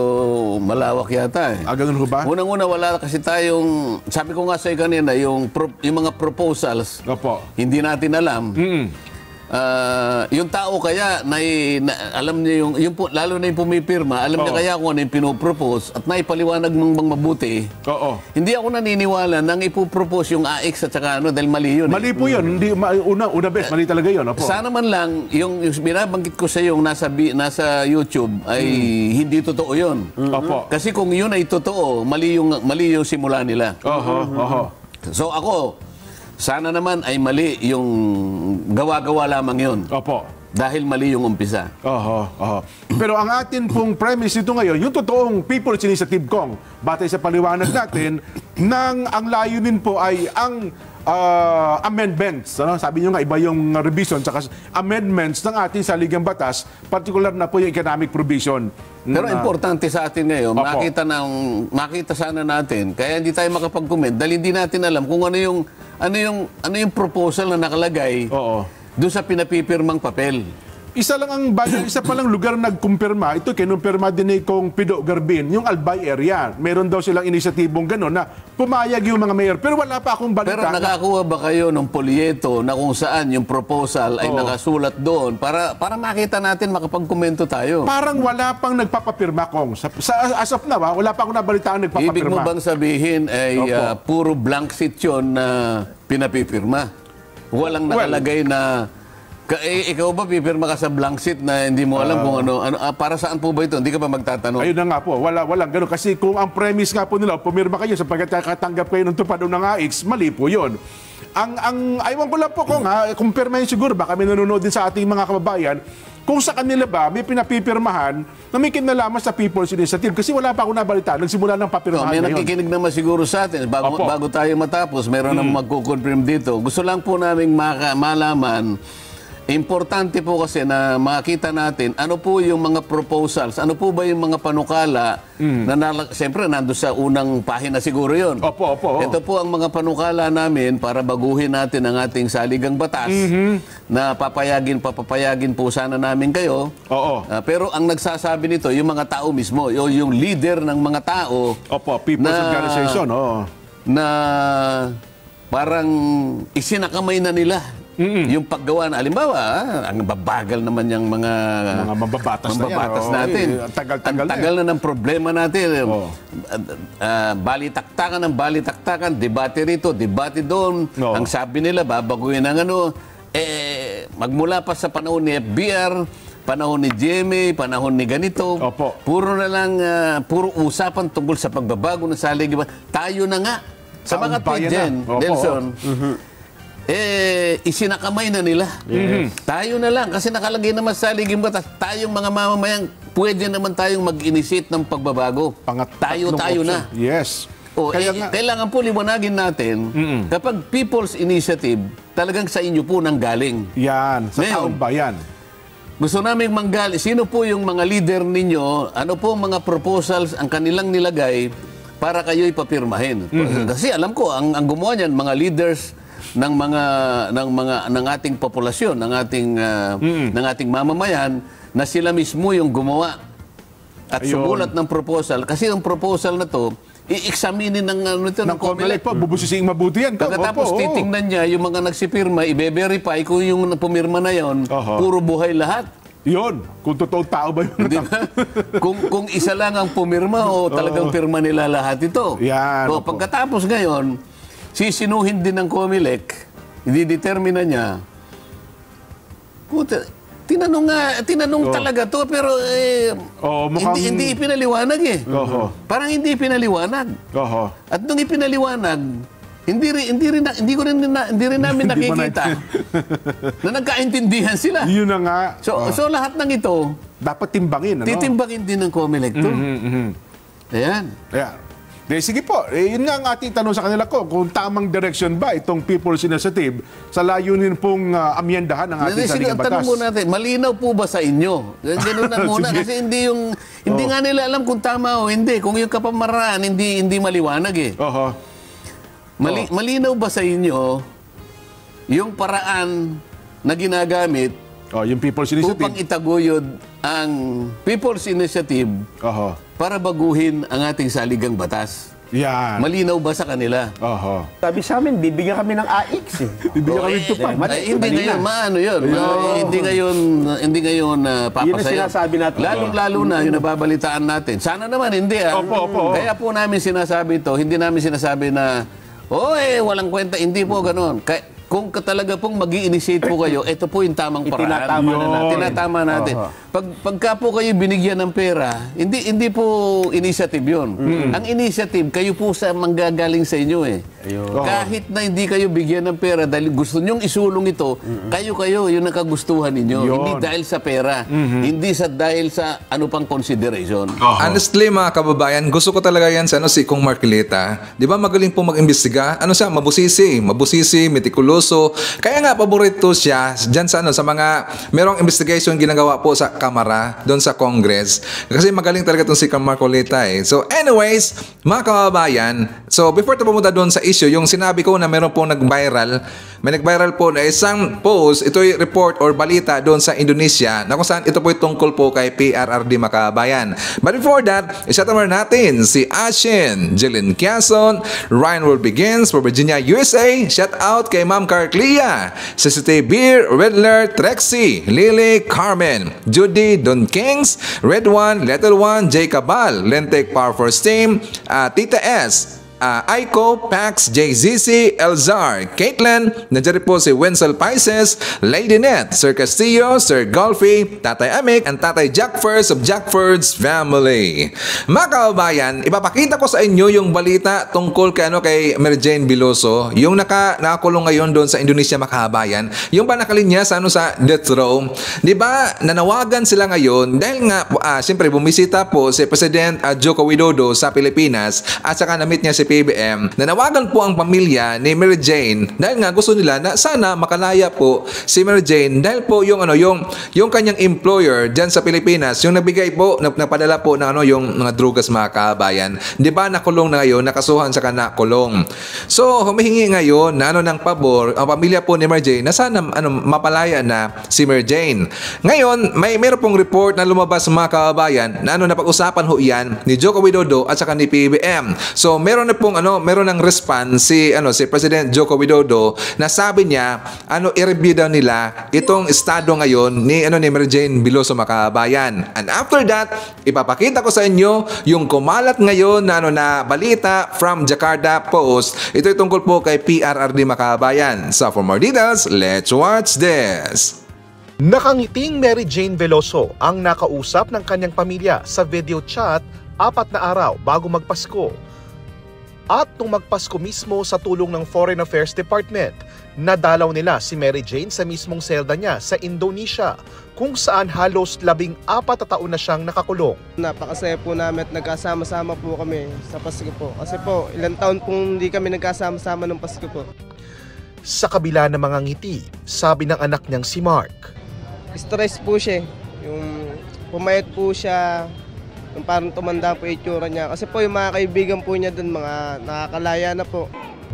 malawak yata ganun ba? Unang-una, wala kasi tayong, sabi ko nga sa'yo kanina, yung mga proposals, hindi natin alam. Yung tao kaya, alam niya lalo na yung pumipirma, alam niya kaya kung ano yung pinopropose at naipaliwanag ng mabuti. Hindi ako naniniwala nang ipopropose yung AIX at saka dahil mali yun. Mali po yun. Hindi, una best, mali talaga yun. Sana man lang, yung binabanggit ko sa yung nasa YouTube ay hindi totoo yun. Kasi kung yun ay totoo, mali yung simula nila. So ako, sana naman ay mali yung gawa-gawa lamang yun. Dahil mali yung umpisa. Pero ang atin pong premise ito ngayon, yung totoong People's Initiative Kong, batay sa paliwanag natin, ang layunin po ay ang amendments. Sabi nyo nga, iba yung revision, saka amendments ng ating saligang batas, particular na po yung economic provision. Pero importante sa atin ngayon, makita sana natin, kaya hindi tayo makapag-comment, dahil hindi natin alam kung ano yung proposal na nakalagay doon sa pinapipirmang papel. Isa pa lang lugar nagkumpirma, ito kinumpirma din ni Kong Pido Garbin, yung Albay area. Meron daw silang inisyatibong gano'n na pumayag yung mga mayor. Pero wala pa akong balita. Pero nakakuha ba kayo ng polyeto na kung saan yung proposal ay nakasulat doon para makita natin, makapagkomento tayo? Parang wala pang nagpapapirma, Kong. As of now, wala pa akong nabalitaan nagpapapirma. Ibig mo bang sabihin ay puro blank sheet yun na pinapipirma? Walang nakalagay na Ikaw ba pipirma ka sa blank sheet na hindi mo alam kung ano, para saan po ba ito? Hindi ka ba magtatanong? Ayun na nga po, walang gano'n. Kasi kung ang premise nga po nila, pumirma kayo sapagkat katanggap kayo ng tupad ng AIX, mali po yun. Aywan ko lang po kung pirmahin siguro, baka may nanonood din sa ating mga kababayan, kung sa kanila ba may pinapipirmahan na may kinalaman sa People's Initiative. Kasi wala pa ako nabalita, nagsimula ng papirmahan may ngayon. nakikinig naman siguro sa atin. Bago tayo matapos, meron nang magkukonfirm dito. Gusto lang po namin malaman. Importante po kasi na makita natin ano po yung mga proposals, ano po ba yung mga panukala na siyempre nando sa unang pahina siguro yun. Opo. Ito po ang mga panukala namin para baguhin natin ang ating saligang batas na papapayagin po sana namin kayo. Oo. Pero ang nagsasabi nito, yung mga tao mismo, yung leader ng mga tao. Opo, People's Organization. Na parang isinakamay na nila. Yung paggawa na, halimbawa, ang babagal naman yung mga mababatas natin. Tagal-tagal ang tagal na ng problema natin. Balitaktakan, debate rito, debate doon. Ang sabi nila, babaguhin ang magmula pa sa panahon ni FBR, panahon ni GMA, panahon ni ganito. Puro na lang, puro usapan tungkol sa pagbabago ng salig. Tayo na nga. Sa mga Jen, Nelson, isinakamay na nila. Tayo na lang, kasi nakalagay naman sa saliging batas, tayong mga mamamayang, pwede naman tayong mag-initiate ng pagbabago. Tayo na. Yes. Kailangan po liwanagin natin, kapag People's Initiative, talagang sa inyo po nanggaling. Yan, sa taong bayan. Gusto namin manggaling, sino po yung mga leader ninyo, ano po mga proposals ang kanilang nilagay para kayo'y papirmahin. Kasi alam ko, ang gumawa niyan, mga leaders ng ating populasyon, ng ating mamamayan, na sila mismo yung gumawa at sumulat ng proposal. Kasi yung proposal na to, i-examinin ng COMELEC. Bubusising mabuti yan. Pagkatapos titingnan niya yung mga nagsipirma, i-verify kung yung pumirma na yon, puro buhay lahat. Yun, kung totoong tao ba yun? kung isa lang ang pumirma o talagang pirma nila lahat ito. Yan. Pagkatapos ngayon, sisinuhin din ng COMELEC, i-determine niya. Tinanong talaga to, pero hindi ipinaliwanag eh. Parang hindi ipinaliwanag. At nung ipinaliwanag, hindi rin namin nakikita na nagkaintindihan sila. Yun na nga. So lahat ng ito, dapat timbangin. Titimbangin din ng COMELEC to. Ayan. Sige po, yun nga ang ating tanong sa kanila kung tamang direction ba itong People's Initiative sa layunin pong amyendahan ng ating saligang batas. Tanong mo natin, malinaw po ba sa inyo? Ganun na muna kasi hindi nga nila alam kung tama o hindi. Kung yung kapamaraan, hindi maliwanag eh. Malinaw ba sa inyo yung paraan na ginagamit yung People's Initiative upang itaguyod ang People's Initiative para baguhin ang ating saligang batas? Yan. Malinaw ba sa kanila? Sabi sa amin, bibigyan kami ng AIX eh. Bibigyan kami tupad. Hindi ngayon, yun. Hindi ngayon papasaya. Yun ang sinasabi natin. Lalong-lalo na yung nababalitaan natin. Sana naman hindi. Kaya po namin sinasabi ito, hindi namin sinasabi na walang kwenta. Hindi po ganun. Kung talaga pong mag-i-initiate po kayo, ito po yung tamang paraan. Tinatama natin. Pagka po kayo binigyan ng pera, hindi po initiative yun. Ang initiative, kayo po sa manggagaling sa inyo eh. Kahit na hindi kayo bigyan ng pera dahil gusto nyong isulong ito, kayo yung nakagustuhan ninyo. Hindi dahil sa pera. Hindi dahil sa ano pang consideration. Honestly mga kababayan, gusto ko talaga yan sa si Kong Marcoleta. Di ba magaling po mag-imbestiga? Mabusisi, meticuloso. Kaya nga paborito siya dyan sa mga merong investigation ginagawa po sa Kamara, doon sa Congress. Kasi magaling talaga itong si Kong Marcoleta eh. So anyways, mga kababayan, so before tayo pumunta doon sa issue, yung sinabi ko na meron po nag-viral, may nag-viral po na isang post, ito'y report or balita doon sa Indonesia na kung saan ito po tungkol po kay PRRD mga kababayan. But before that, isatamer natin si Ashin, Jillian Quezon, Ryan World Begins for Virginia, USA. Shout out kay Ma'am Carclia, Cecily Beer, Redler, Trexie, Lily, Carmen, Judy, Don Kings, Red One, Little One, Jay Cabal, Lentek Power Force Team, Tita S, Aiko, Pax, JZC, Elzar, Caitlin, nandiyan rin po si Wenzel Paises, Lady Net, Sir Castillo, Sir Golfy, Tatay Amik, and Tatay Jack First of Jack Ford's family. Mga kababayan, ipapakita ko sa inyo yung balita tungkol kay Mary Jane Veloso, yung nakakulong ngayon doon sa Indonesia, mga kababayan, yung ba nakalinya sa death row. Di ba, nanawagan sila ngayon dahil nga, siyempre bumisita po si President Joko Widodo sa Pilipinas at saka na-meet niya si PBM. Nanawagan po ang pamilya ni Mary Jane dahil nga gusto nila na sana makalaya po si Mary Jane dahil po yung kanyang employer diyan sa Pilipinas, yung nagbigay po, napadala po ng yung mga drugas, mga kabayan. 'Di ba, nakulong na ngayon, nakasuhan sa nakulong. So, humihingi ngayon na ng pabor ang pamilya po ni Mary Jane na sana mapalaya na si Mary Jane. Ngayon, meron pong report na lumabas, mga kabayan, na napag-usapan ho yan ni Joko Widodo at saka ni PBM. So, meron ng response si President Joko Widodo na sabi niya i-review daw nila itong estado ngayon ni Mary Jane Veloso, mga kabayan. And after that, ipapakita ko sa inyo yung kumalat ngayon na balita from Jakarta Post. Ito tungkol po kay PRRD, mga kabayan. So for more details, let's watch this. Nakangiting Mary Jane Veloso ang nakausap ng kanyang pamilya sa video chat 4 na araw bago magpasko. At nung magpasko mismo sa tulong ng Foreign Affairs Department, nadalaw nila si Mary Jane sa mismong selda niya sa Indonesia, kung saan halos 14 na taon na siyang nakakulong. Napakasaya po namin at nagkasama-sama po kami sa Pasko po. Kasi po, ilang taon pong hindi kami nagkasama-sama ng Pasko po. Sa kabila ng mga ngiti, sabi ng anak niyang si Mark. Stress po siya. Yung pumayat po siya, yung parang tumanda po itsura niya. Kasi po yung mga kaibigan po niya dun, mga nakakalaya na po.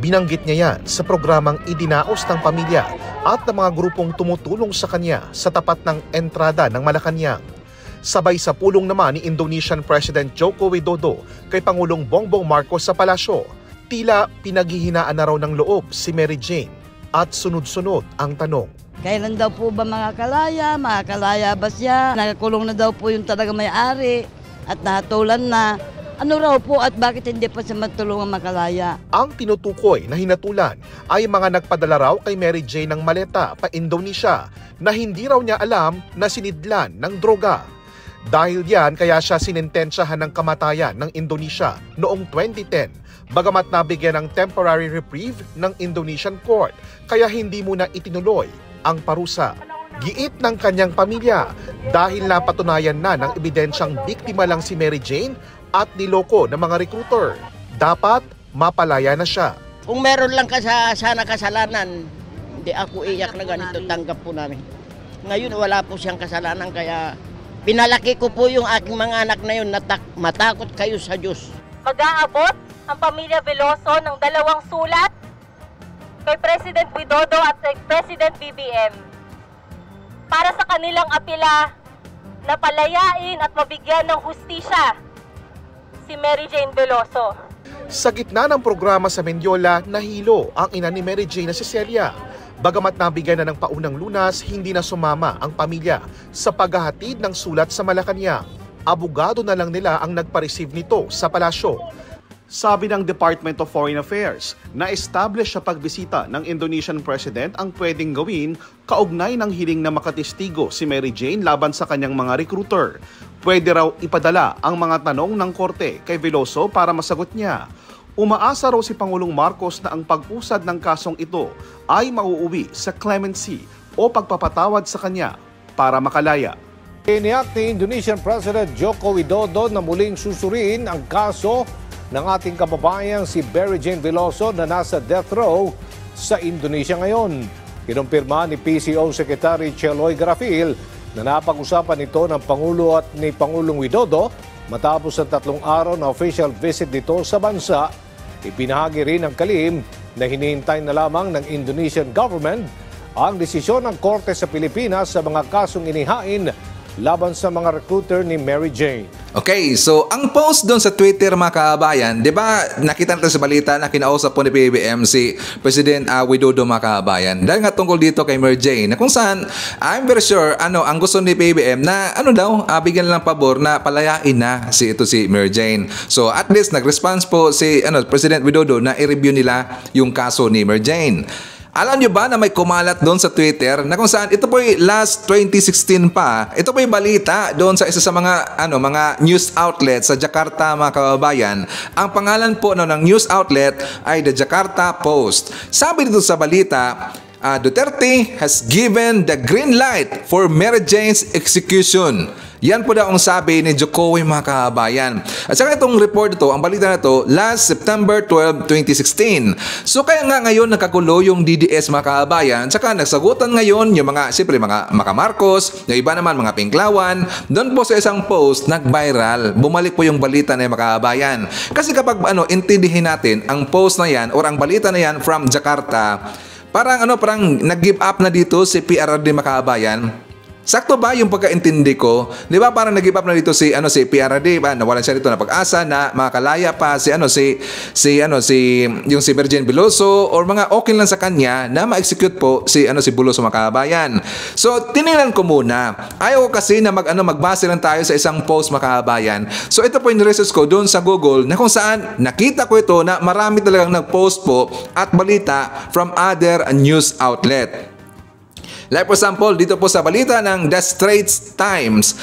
Binanggit niya yan sa programang idinaos ng pamilya at ng mga grupong tumutulong sa kanya sa tapat ng entrada ng Malacanang. Sabay sa pulong naman ni Indonesian President Joko Widodo kay Pangulong Bongbong Marcos sa palasyo, tila pinaghihinaan na raw ng loob si Mary Jane at sunod-sunod ang tanong. Kailan daw po ba makakalaya? Makakalaya ba siya? Nakakulong na daw po yung talaga may-ari at nahatulan na. Ano raw po at bakit hindi pa siya matulungan makalaya? Ang tinutukoy na hinatulan ay mga nagpadala raw kay Mary Jane ng maleta pa Indonesia na hindi raw niya alam na sinidlan ng droga. Dahil yan kaya siya sinintensyahan ng kamatayan ng Indonesia noong 2010, bagamat nabigyan ng temporary reprieve ng Indonesian court, kaya hindi muna itinuloy ang parusa. Giit ng kanyang pamilya dahil napatunayan na ng ebidensyang biktima lang si Mary Jane at niloko ng mga recruiter. Dapat mapalaya na siya. Kung meron lang sana kasalanan, hindi ako iyak na ganito, tanggap po namin. Ngayon wala po siyang kasalanan, kaya pinalaki ko po yung aking mga anak na yun na matakot kayo sa Diyos. Mag-aabot ang pamilya Veloso ng 2 sulat kay President Widodo at kay President BBM para sa kanilang apela na palayain at mabigyan ng hustisya si Mary Jane Veloso. Sa gitna ng programa sa Mendiola, nahilo ang ina ni Mary Jane na si Celia. Bagamat nabigyan na ng paunang lunas, hindi na sumama ang pamilya sa paghahatid ng sulat sa Malacanang. Abogado na lang nila ang nagpa-receive nito sa palasyo. Sabi ng Department of Foreign Affairs, na-establish sa pagbisita ng Indonesian President ang pwedeng gawin kaugnay ng hiling na makatestigo si Mary Jane laban sa kanyang mga recruiter. Pwede raw ipadala ang mga tanong ng korte kay Veloso para masagot niya. Umaasa raw si Pangulong Marcos na ang pag-usad ng kasong ito ay mauuwi sa clemency o pagpapatawad sa kanya para makalaya. Iniyak ni Indonesian President Joko Widodo na muling susuriin ang kaso ng ating kababayang si Mary Jane Veloso na nasa death row sa Indonesia ngayon. Kinumpirma ni PCO Secretary Cheloy Garafil na napag-usapan ito ng Pangulo at ni Pangulong Widodo matapos ang 3 araw na official visit nito sa bansa. Ibinahagi rin ng kalihim na hinihintay na lamang ng Indonesian government ang desisyon ng Korte sa Pilipinas sa mga kasong inihain laban sa mga recruiter ni Mary Jane. Okay, so ang post doon sa Twitter mga kabayan, di ba nakita natin sa balita na kinausap po ni PBBM si President Widodo mga kabayan dahil nga tungkol dito kay Mary Jane na kung saan I'm very sure ang gusto ni PBBM na bigyan lang pabor na palayain na si Mary Jane. So at least nag-response po si President Widodo na i-review nila yung kaso ni Mary Jane. Alam nyo ba na may kumalat doon sa Twitter na kung saan ito po last 2016 pa, ito po balita doon sa isa sa mga mga news outlet sa Jakarta mga kababayan. Ang pangalan po ng news outlet ay The Jakarta Post. Sabi dito sa balita, Duterte has given the green light for Mary Jane's execution. Yan po daw ang sabi ni Jokowi mga kababayan. At saka itong report ito, ang balita na ito, last September 12, 2016. So kaya nga ngayon nakagulo yung DDS mga kababayan. Saka nagsagutan ngayon yung mga, siyempre mga Marcos, yung iba naman mga Pinklawan. Doon po sa isang post, nag-viral. Bumalik po yung balita na yung mga kababayan. Kasi kapag intindihin natin ang post na yan or ang balita na yan from Jakarta, parang nag-give up na dito si PRRD mga kababayan. Sakto ba yung pagkaintindi ko? Di ba parang nag-give up na dito si PRRD, nawalan siya dito na pag-asa na makakalaya pa si Virgin Veloso or mga okay lang sa kanya na ma-execute po si Veloso mga kababayan. So tiningnan ko muna. Ayaw ko kasi na magbase lang tayo sa isang post mga kababayan. So ito po yung research ko doon sa Google na kung saan nakita ko ito na marami talagang nag-post po at balita from other news outlet. Like for example, dito po sa balita ng The Straits Times,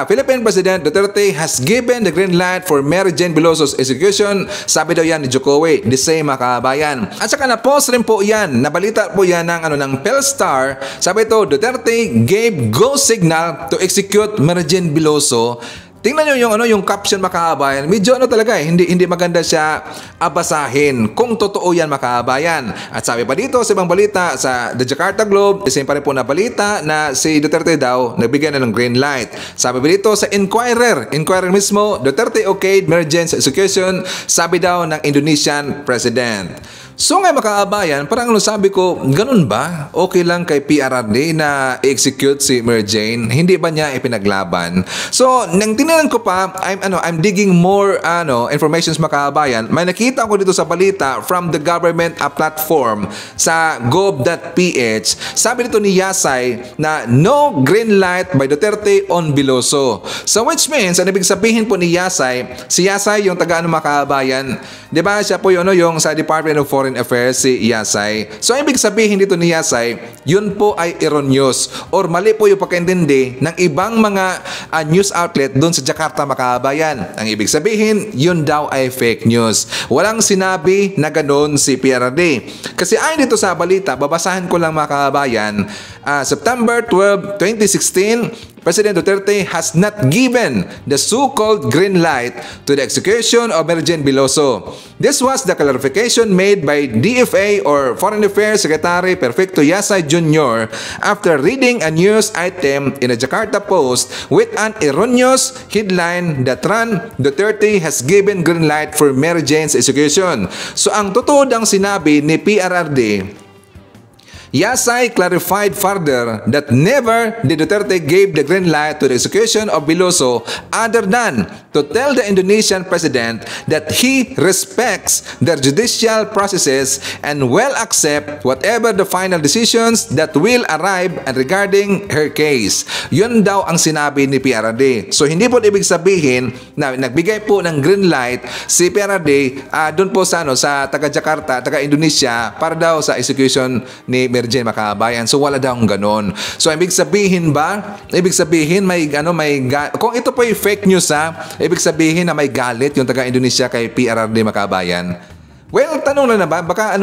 Philippine President Duterte has given the green light for Mary Jane Veloso's execution. Sabi daw yan ni Jokowi, the same mga kababayan. At saka na-post rin po yan, nabalita po yan ng Pelstar. Sabi ito, Duterte gave go signal to execute Mary Jane Veloso. Tingnan nyo yung caption mga kababayan. Medyo talaga hindi maganda siya abasahin kung totoo yan mga kababayan. At sabi pa dito sa ibang balita sa The Jakarta Globe, isa pa rin po na balita na si Duterte daw nagbigyan na ng green light. Sabi pa dito sa Inquirer mismo, Duterte okayed Mary Jane's execution, sabi daw ng Indonesian President. So nga mga kababayan, parang sabi ko, ganun ba? Okay lang kay PRRD na i-execute si Mary Jane? Hindi ba niya ipinaglaban? So, nang tinanong ko pa, I'm digging more information mga kababayan. May nakita ko dito sa balita from the government platform sa gov.ph. Sabi dito ni Yasay na no green light by Duterte on Veloso. So which means, ang ibig sabihin po ni Yasay, si Yasay yung taga mga kababayan, di ba siya po yung sa Department of Foreign Affairs si Yasay. So, ang ibig sabihin dito ni Yasay, yun po ay erroneous or mali po yung pagkaintindi ng ibang mga news outlet doon sa Jakarta mga kababayan. Ang ibig sabihin, yun daw ay fake news. Walang sinabi na ganoon si PRRD. Kasi ayon dito sa balita, babasahin ko lang mga kababayan, September 12, 2016, President Duterte has not given the so-called green light to the execution of Mary Jane Veloso. This was the clarification made by DFA or Foreign Affairs Secretary Perfecto Yasay Jr. after reading a news item in the Jakarta Post with an erroneous headline that ran, Duterte has given green light for Mary Jane's execution. So ang totoo dang sinabi ni PRRD, Yasay clarified further that never did Duterte gave the green light to the execution of Veloso other than to tell the Indonesian president that he respects their judicial processes and will accept whatever the final decisions that will arrive regarding her case. Yun daw ang sinabi ni PRRD. So hindi po ibig sabihin na nagbigay po ng green light si PRRD doon po sa taga Jakarta, taga Indonesia para daw sa execution ni Mary Jane mga kababayan. So wala daw ganon. So ibig sabihin ba? Ibig sabihin kung ito po yung fake news ibig sabihin na may galit yung taga Indonesia kay PRRD mga kababayan. Well, tanong lang na ba? Baka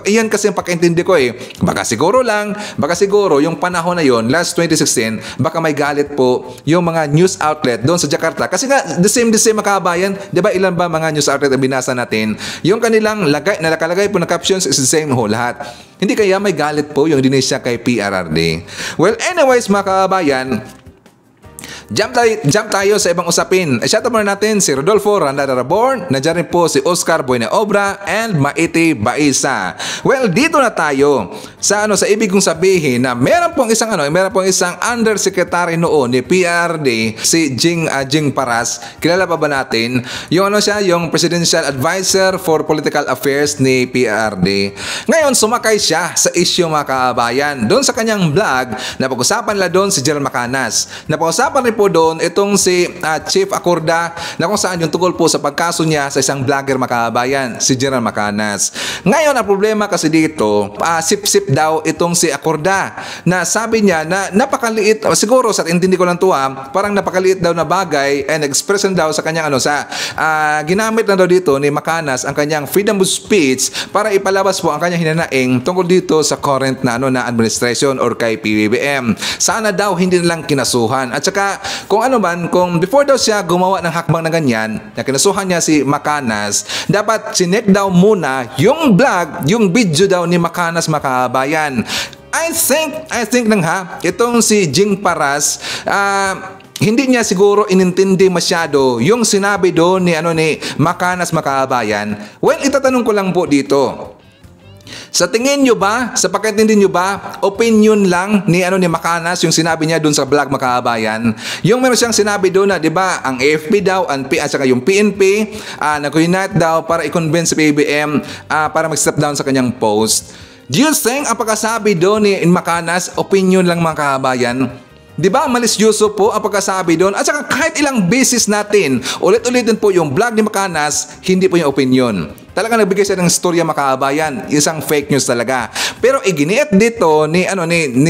iyan kasi ang pagkaintindi ko Baka siguro yung panahon na yon, last 2016, baka may galit po yung mga news outlet doon sa Jakarta. Kasi nga, the same mga kababayan, di ba ilan ba mga news outlet ang binasa natin? Yung kanilang nakalagay po na captions is the same lahat. Hindi kaya may galit po yung Indonesia kay PRRD. Well, anyways mga kababayan, Jump tayo sa ibang usapin. Shout out muna natin si Rodolfo Randaraborn, nandiyan rin po si Oscar Buenaobra and Maite Baisa. Well, dito na tayo sa ibig kong sabihin na meron pong isang undersecretary noon ni PRD, si Jing Paras. Kilala pa ba natin? Yung yung Presidential Advisor for Political Affairs ni PRD. Ngayon, sumakay siya sa issue mga kabayan. Doon sa kanyang vlog, napag-usapan nila doon si General Macanas. Napag-usapan rin po doon itong si Chief Acorda na kung saan yung tungkol po sa pagkaso niya sa isang vlogger makabayan, si General Macanas. Ngayon, ang problema kasi dito, sip-sip daw itong si Acorda na sabi niya na napakaliit, siguro sa intindi ko lang to parang napakaliit daw na bagay and expression daw sa kanyang ginamit na daw dito ni Macanas ang kanyang freedom of speech para ipalabas po ang kanyang hinanaing tungkol dito sa current na administration or kay PBBM. Sana daw hindi nilang kinasuhan. At saka kung before daw siya gumawa ng hakbang na ganyan, na kinasuhan niya si Macanas, dapat sinek daw muna yung vlog, yung video daw ni Macanas makabayan. I think itong si Jing Paras, hindi niya siguro inintindi masyado yung sinabi doon ni Macanas makabayan. Well, itatanong ko lang po dito. Sa tingin nyo ba, sa pagkaintindi nyo ba, opinion lang ni Macanas yung sinabi niya doon sa vlog makabayan? Yung meron siyang sinabi doon na, di ba, ang AFP daw, at saka yung PNP, nag-unite daw para i-convince si PBBM para mag-step down sa kanyang post. Do you think ang pagkasabi doon ni Macanas, opinion lang mga kabayan? Di ba, malisyoso po ang pagkasabi doon? At saka kahit ilang beses natin, ulit-ulitin po yung vlog ni Macanas, hindi po yung opinion. Talagang nagbigay siya ng storya makabayan, isang fake news talaga. Pero iginiit dito ni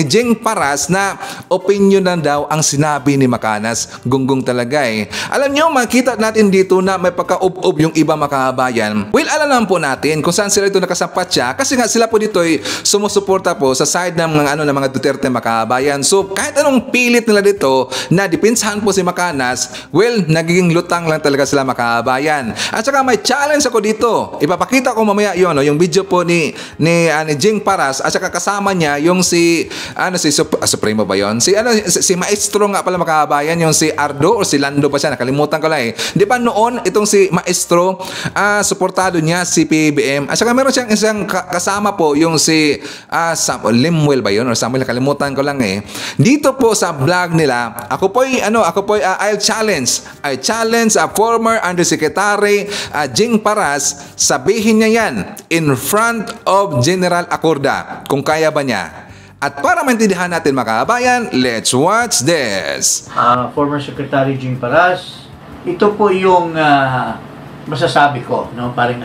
Jing Paras na opinion lang daw ang sinabi ni Macanas. Gunggong talaga eh. Alam nyo, makita natin dito na may pagka-ub-ub yung iba makabayan. Well, alam naman po natin kung saan sila ito nakasampat siya kasi nga sila po dito ay sumusuporta po sa side ng mga Duterte makabayan. So kahit anong pilit nila dito na dipinsahan po si Macanas, well, nagiging lutang lang talaga sila makabayan. At saka may challenge ako dito. Ipapakita ko mamaya yung video po ni Jing Paras at saka kasama niya yung si Supremo ba yon? Si Maestro nga pala makabayan, yung si Ardo o si Lando pa siya, nakalimutan ko lang eh. Di ba noon itong si Maestro suportado niya si PBBM. At saka meron siyang isang kasama po yung si Limuel ba yun? Or Samuel, nakalimutan ko lang eh. Dito po sa vlog nila, ako po I'll challenge former Undersecretary Jing Paras, sabihin niya yan in front of General Acorda kung kaya ba niya. At para maintindihan natin mga kabayan, let's watch this. Former Secretary Jing Paras, ito po yung masasabi ko, no, paring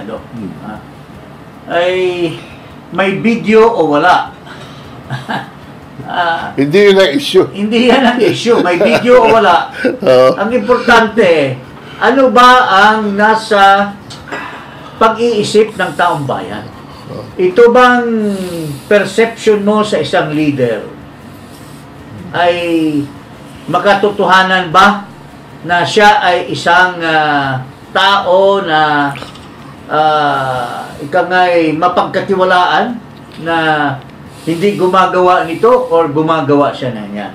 ay may video o wala. Hindi yun ang issue. Hindi yan ang issue. May video o wala. Ang importante, ano ba ang nasa pag-iisip ng taong bayan? Ito bang perception mo sa isang leader ay makatotohanan ba na siya ay isang tao na ikangay mapagkatiwalaan na hindi gumagawa nito or gumagawa siya na niya?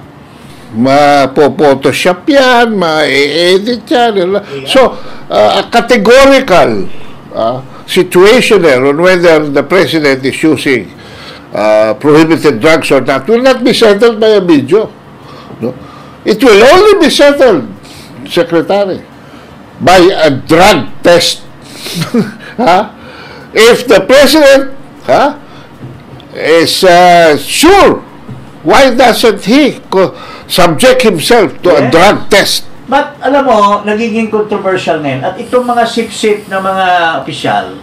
Mapo-photoshop yan, ma-edit yan. So, categorical situational on whether the president is using prohibited drugs or not will not be settled by a video. No? It will only be settled, Secretary, by a drug test. If the president is sure, why doesn't he subject himself to a drug test? But alam mo, nagiging controversial na yun. At itong mga sip-sip na mga opisyal,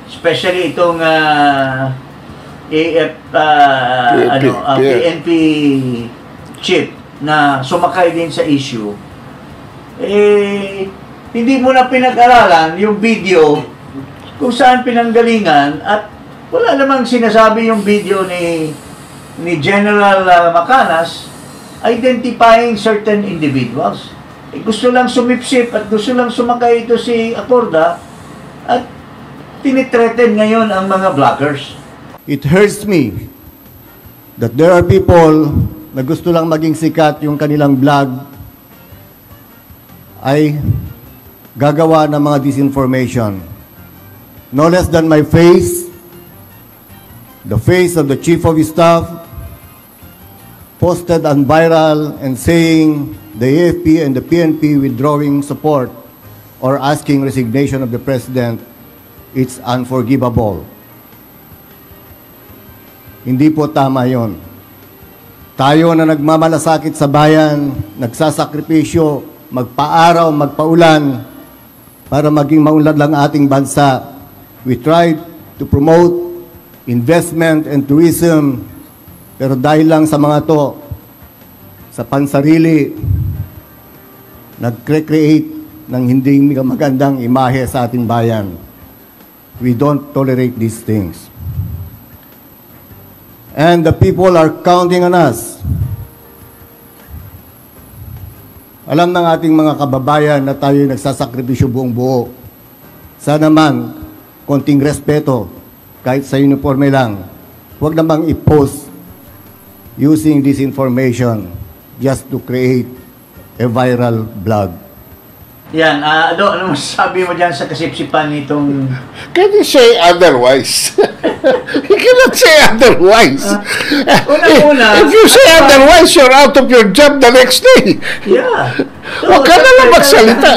especially itong PNP chief na sumakay din sa issue, hindi mo na pinag-aralan yung video kung saan pinanggalingan at wala namang sinasabi yung video ni General Macanas identifying certain individuals. Gusto lang sumipsip at gusto lang sumakay ito si Acorda at tinitreten ngayon ang mga vloggers. It hurts me that there are people na gusto lang maging sikat yung kanilang vlog ay gagawa ng mga disinformation. No less than my face, the face of the Chief of Staff, posted on viral and saying the AFP and the PNP withdrawing support or asking resignation of the President, it's unforgivable. Hindi po tama yon. Tayo na nagmamalasakit sa bayan, nagsasakripisyo, magpaaraw, magpaulan, para maging maunlad lang ating bansa. We tried to promote investment and tourism, pero dahil lang sa mga to, sa pansarili, nag-create ng hindi magandang imahe sa ating bayan. We don't tolerate these things. And the people are counting on us. Alam ng ating mga kababayan na tayo nagsasakripisyo buong buo. Sana man, konting respeto, kahit sa uniforme lang, huwag namang i-post using this information just to create a viral blog. Yan, ano masasabi mo dyan sa kasipsipan nitong... Can you say otherwise? You cannot say otherwise. If you say otherwise, you're out of your job the next day. Yeah. So, huwag ka na lang magsalita.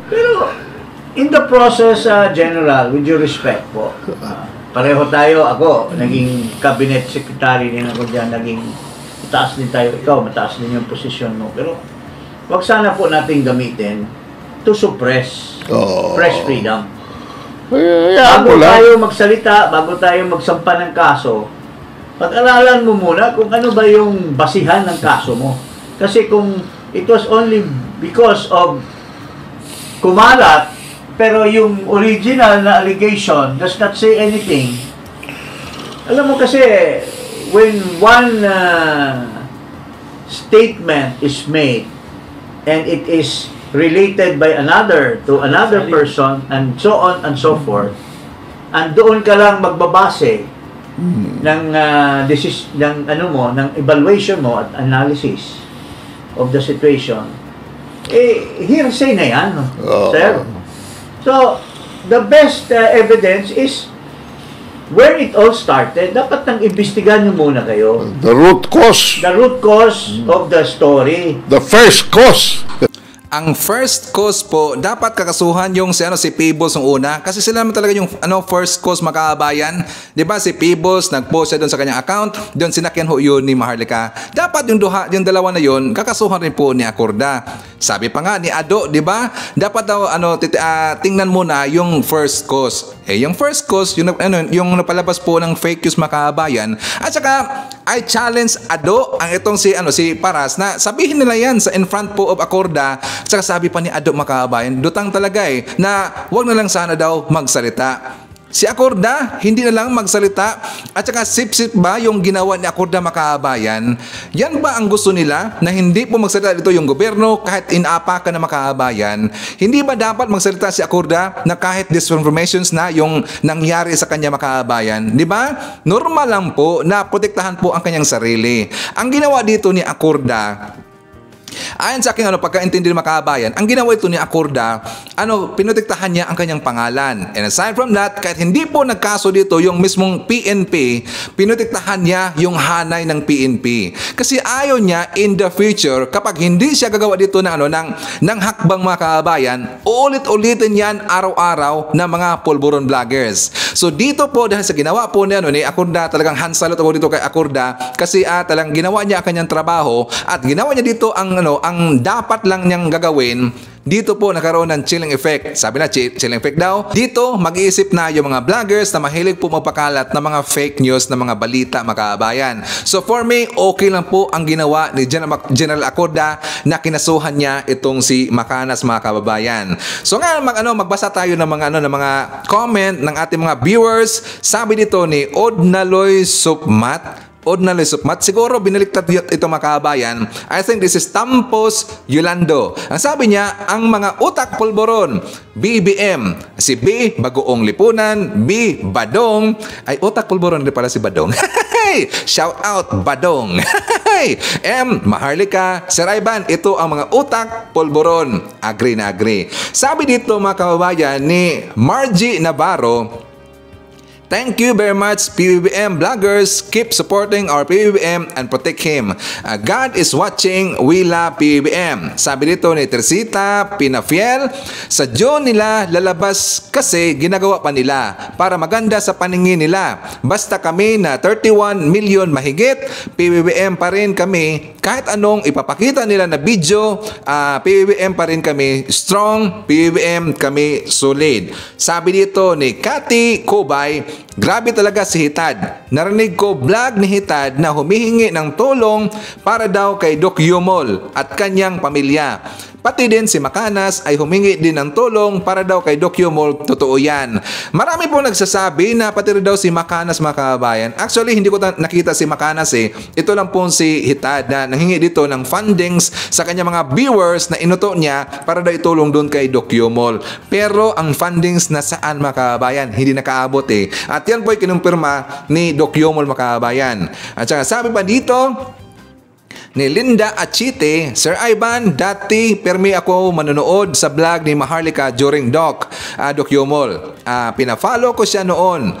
Pero, in the process, General, with your respect po, pareho tayo, ako, naging cabinet secretary din ako dyan, naging mataas din tayo, ikaw, mataas din yung posisyon mo. Pero, wag sana po natin gamitin to suppress press freedom. Bago tayo magsalita, bago tayo magsampa ng kaso, pag-aralan mo muna kung ano ba yung basihan ng kaso mo. Kasi kung it was only because of kumalat, pero yung original na allegation does not say anything. Alam mo kasi, when one statement is made, and it is related by another to another person, and so on and so forth, and doon ka lang magbabase ng ng evaluation mo at analysis of the situation, hearsay na yan, sir. So, the best evidence is where it all started. Dapat nang imbestigahan nyo muna kayo. The root cause. The root cause of the story. The first cause. Ang first cause po, dapat kakasuhan yung si Peebles ng una kasi sila naman talaga yung first cause makakabayan. 'Di ba si Peebles nag-post siya doon sa kanyang account, doon sinakyan ho yun ni Maharlika. Dapat yung dalawa na yun kakasuhan rin po ni Acorda. Sabi pa nga ni Ado, 'di ba? Dapat daw tingnan muna yung first cause. Yung first cause yung napalabas po ng fake news makakabayan. At saka I challenge Ado ang itong si Paras na sabihin nila yan sa in front po of Acorda. At saka sabi pa ni Ado makakabayan, dutang talaga na wag na lang sana daw magsalita. Si Acorda, hindi na lang magsalita. At saka sip-sip ba yung ginawa ni Acorda makakabayan? Yan ba ang gusto nila na hindi po magsalita dito yung gobyerno kahit inaapakan na makakabayan? Hindi ba dapat magsalita si Acorda na kahit disinformations na yung nangyari sa kanya makakabayan? Di ba? Normal lang po na protektahan po ang kanyang sarili. Ang ginawa dito ni Acorda, ayon sa aking pagkaintindi ng makabayan, ang ginawa ito ni Acorda, pinotektahan niya ang kanyang pangalan. And aside from that, kahit hindi po nagkaso dito yung mismong PNP, pinotektahan niya yung hanay ng PNP. Kasi ayaw niya in the future, kapag hindi siya gagawa dito ng hakbang mga kabayan, ulit-ulitin yan araw-araw ng mga pulburon vloggers. So dito po, dahil sa ginawa po ni Acorda, talagang handsalot ako dito kay Acorda kasi talagang ginawa niya ang kanyang trabaho at ginawa niya dito ang dapat lang niyang gagawin. Dito po nagkaroon ng chilling effect. Sabi na chilling effect daw. Dito mag-iisip na yung mga vloggers na mahilig po magpakalat ng mga fake news na mga balita makabayan. So for me, okay lang po ang ginawa ni General Acorda na kinasuhan niya itong si Macanas mga kababayan. So nga magbasa tayo ng mga comment ng ating mga viewers. Sabi dito ni Odnaloy Supmat, siguro binaliktad ito mga kabayan. I think this is Tampos Yolando. Ang sabi niya, ang mga utak pulburon, BBM. Si B, Bagoong Lipunan. B, Badong. Ay, utak pulburon din pala si Badong. Shout out, Badong. Okay, Maharlika, Sir Ivan, ito ang mga utak polboron. Agree na agree. Sabi dito mga kababayan ni Margie Navarro, thank you very much, PBBM vloggers. Keep supporting our PBBM and protect him. God is watching. We love PBBM. Sabi dito ni Teresita Pinafiel, sa June nila lalabas kasi ginagawa pa nila para maganda sa paningin nila. Basta kami na 31 million mahigit, PBBM pa rin kami. Kahit anong ipapakita nila na video, PBBM pa rin kami. Strong, PBBM kami solid. Sabi dito ni Cathy Cobay, grabe talaga si Hitad. Narinig ko vlog ni Hitad na humihingi ng tulong para daw kay Doc Yumol at kanyang pamilya. Pati din si Macanas ay humingi din ng tulong para daw kay Doc Yumol. Totoo yan. Marami po nagsasabi na pati rin daw si Macanas, mga kababayan. Actually, hindi ko nakita si Macanas eh. Ito lang po si Hitad na nanghingi dito ng fundings sa kanyang mga viewers na inuto niya para daw itulong doon kay Doc Yumol. Pero ang fundings na saan, mga kababayan? Hindi nakaabot eh. At yan po ay kinumpirma ni Doc Yumol, mga kababayan. At saka sabi pa dito ni Linda Achite, Sir Ivan, dati permi ako manonood sa vlog ni Maharlika during Doc Yumol. Pinafollow ko siya noon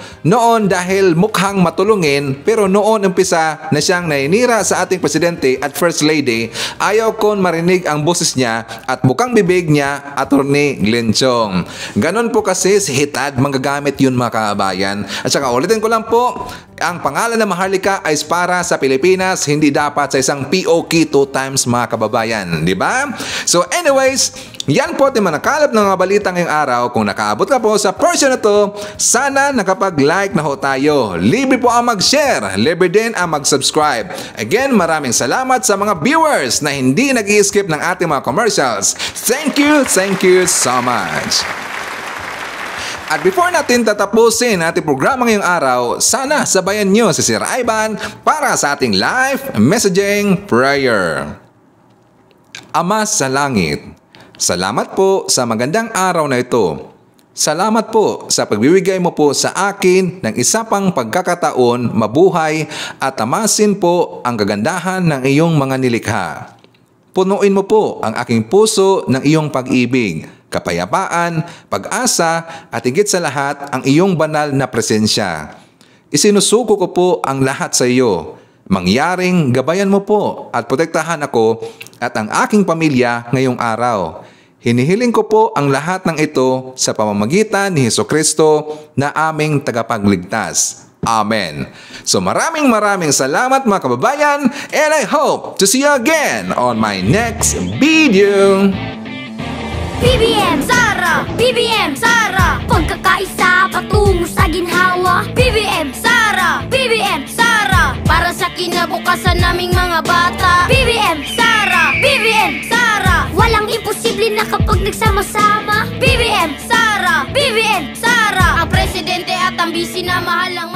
dahil mukhang matulungin, pero noon umpisa na siyang nainira sa ating presidente at first lady. Ayaw kon marinig ang boses niya at bukang bibig niya, Attorney Glenchong. Ganon po kasi si Hitad, manggagamit yun, mga kabayan. At saka ulitin ko lang po, ang pangalan ng Maharlika ay para sa Pilipinas, hindi dapat sa isang POK 2 times, mga kababayan, di ba? So anyways, yan po ating manakalap ng mga balita ngayong araw. Kung nakaabot ka po sa portion na to, sana nakapag-like na ho tayo. Libre po ang mag-share, libre din ang mag-subscribe. Again, maraming salamat sa mga viewers na hindi nag-i-skip ng ating mga commercials. Thank you so much. At before natin tatapusin ating programa ngayong araw, sana sabayan nyo si Sir Ivan para sa ating live messaging prayer. Ama sa langit, salamat po sa magandang araw na ito. Salamat po sa pagbibigay mo po sa akin ng isa pang pagkakataon mabuhay at tamasin po ang kagandahan ng iyong mga nilikha. Punuin mo po ang aking puso ng iyong pag-ibig, kapayapaan, pag-asa at higit sa lahat ang iyong banal na presensya. Isinusuko ko po ang lahat sa iyo. Mangyaring gabayan mo po at protektahan ako at ang aking pamilya ngayong araw. Hinihiling ko po ang lahat ng ito sa pamamagitan ni Hesukristo na aming tagapagligtas. Amen. So maraming salamat, mga kababayan, and I hope to see you again on my next video. BBM Sara! BBM Sara! Pagkakaisa patungo sa ginhawa. BBM Sara! BBM Sara! Para sa kinabukasan naming mga bata. BBM Sara! BBM Sara! Walang imposible na kapag nagsama-sama. BBM Sara! BBM Sara! Ang presidente at ang bisi na mahal ang